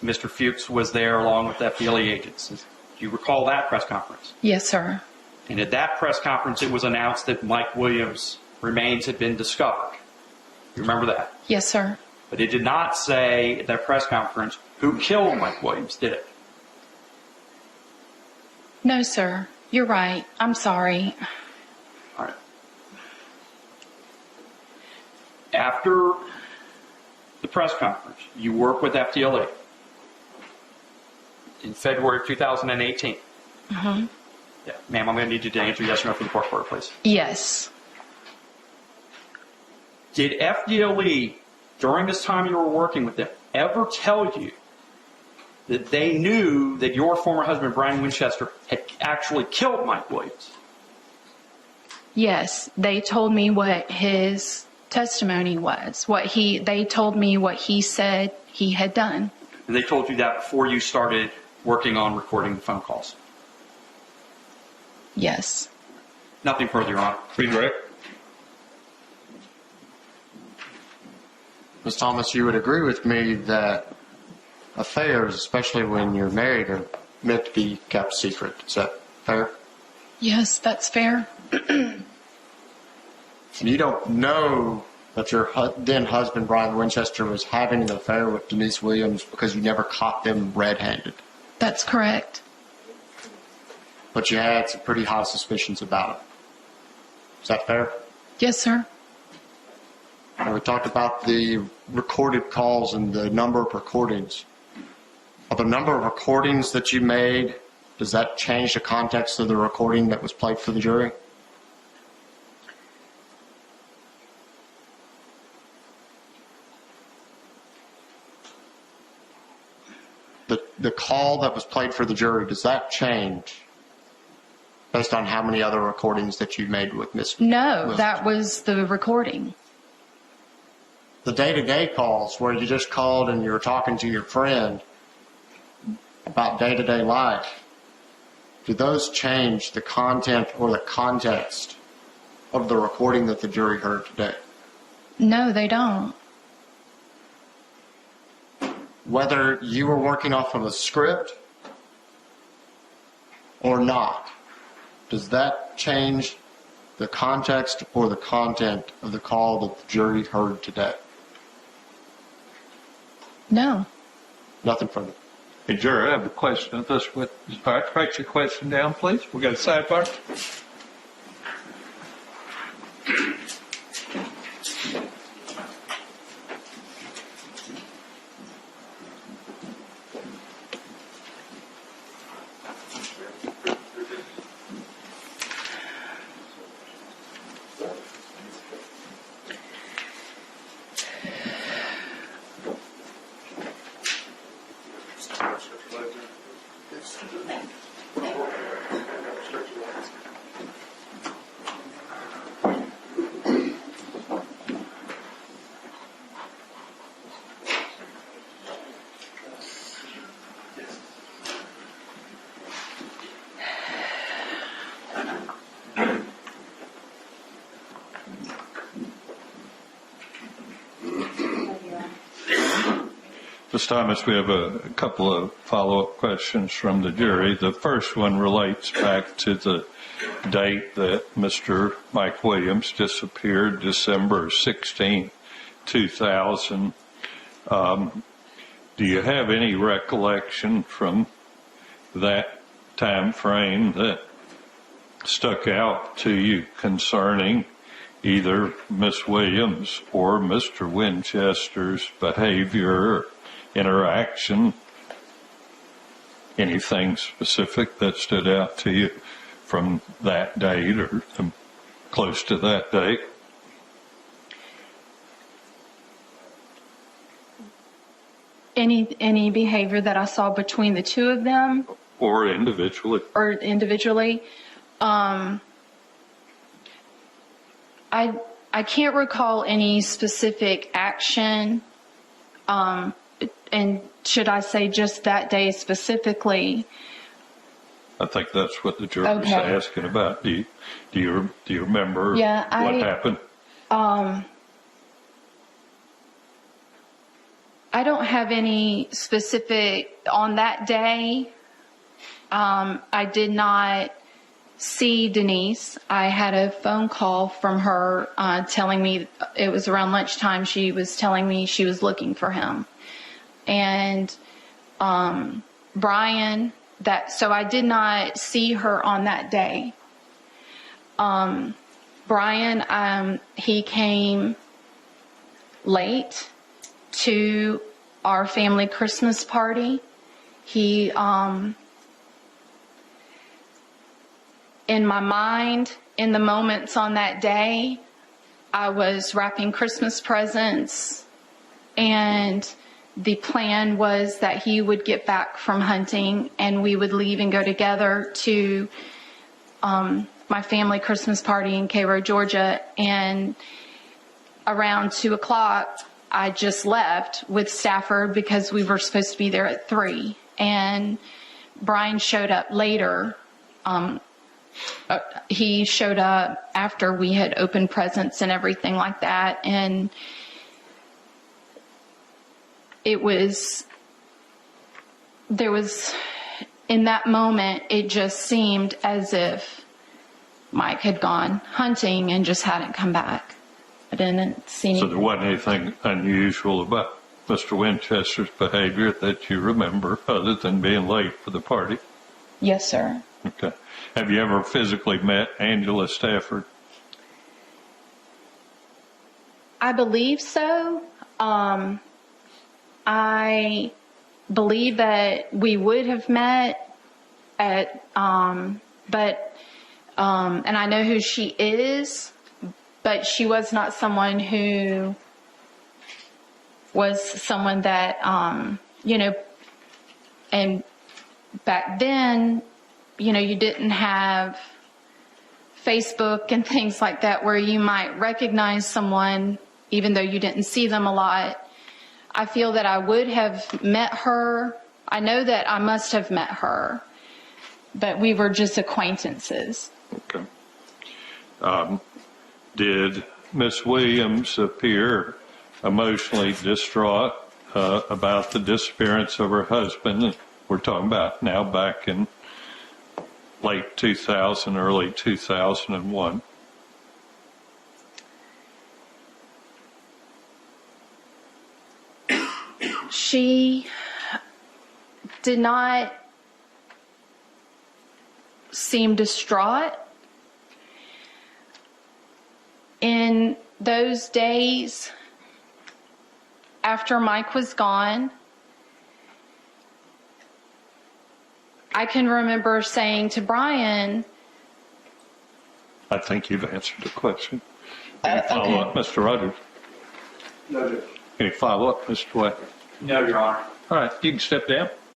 Mr. Fuchs was there along with FDLE agents. Do you recall that press conference? Yes, sir. And at that press conference, it was announced that Mike Williams' remains had been discovered. You remember that? Yes, sir. But it did not say at that press conference who killed Mike Williams, did it? No, sir. You're right. I'm sorry. All right. After the press conference, you worked with FDLE in February of 2018. Mm-hmm. Yeah. Ma'am, I'm going to need you to answer yes or no for the court order, please. Yes. Did FDLE, during this time you were working with them, ever tell you that they knew that your former husband, Brian Winchester, had actually killed Mike Williams? Yes, they told me what his testimony was. They told me what he said he had done. And they told you that before you started working on recording the phone calls? Yes. Nothing further, Your Honor. Please, Rick. Ms. Thomas, you would agree with me that affairs, especially when you're married, are meant to be kept secret. Is that fair? Yes, that's fair. And you don't know that your then husband, Brian Winchester, was having an affair with Denise Williams because you never caught them red-handed. That's correct. But you had some pretty high suspicions about it. Is that fair? Yes, sir. And we talked about the recorded calls and the number of recordings. Of the number of recordings that you made, does that change the context of the recording that was played for the jury? the call that was played for the jury, does that change based on how many other recordings that you made with Miss? No, that was the recording. The day-to-day calls where you just called and you were talking to your friend about day-to-day life, do those change the content or the context of the recording that the jury heard today? No, they don't. Whether you were working off of a script or not, does that change the context or the content of the call that the jury heard today? No. Nothing further. Hey, Jerry, I have a question of this witness. All right, write your question down, please. We got a sidebar. Ms. Thomas, we have a couple of follow-up questions from the jury. The first one relates back to the date that Mr. Mike Williams disappeared, December 16, 2000. Do you have any recollection from that time frame that stuck out to you concerning either Miss Williams or Mr. Winchester's behavior or interaction? Anything specific that stood out to you from that date or close to that date? Any behavior that I saw between the two of them? Or individually? Or individually. I can't recall any specific action. And should I say just that day specifically? I think that's what the jury was asking about. Do you remember what happened? I don't have any specific on that day. I did not see Denise. I had a phone call from her telling me it was around lunchtime. She was telling me she was looking for him. And Brian, so I did not see her on that day. Brian, he came late to our family Christmas party. He, in my mind, in the moments on that day, I was wrapping Christmas presents, and the plan was that he would get back from hunting and we would leave and go together to my family Christmas party in Cairo, Georgia. And around 2:00, I just left with Stafford because we were supposed to be there at 3. And Brian showed up later. He showed up after we had opened presents and everything like that. And there was, in that moment, it just seemed as if Mike had gone hunting and just hadn't come back. I didn't see anything. So there wasn't anything unusual about Mr. Winchester's behavior that you remember other than being late for the party? Yes, sir. Okay. Have you ever physically met Angela Stafford? I believe so. I believe that we would have met at, and I know who she is, but she was not someone who was someone that, And back then, you know, you didn't have Facebook and things like that where you might recognize someone even though you didn't see them a lot. I feel that I would have met her. I know that I must have met her, but we were just acquaintances. Okay. Did Miss Williams appear emotionally distraught about the disappearance of her husband? We're talking about now back in late 2000, early 2001. She did not seem distraught. In those days, after Mike was gone, I can remember saying to Brian, I think you've answered the question. Any follow-up, Mr. Rogers? No, Any follow-up, Mr. White? No, Your Honor. All right, you can step down.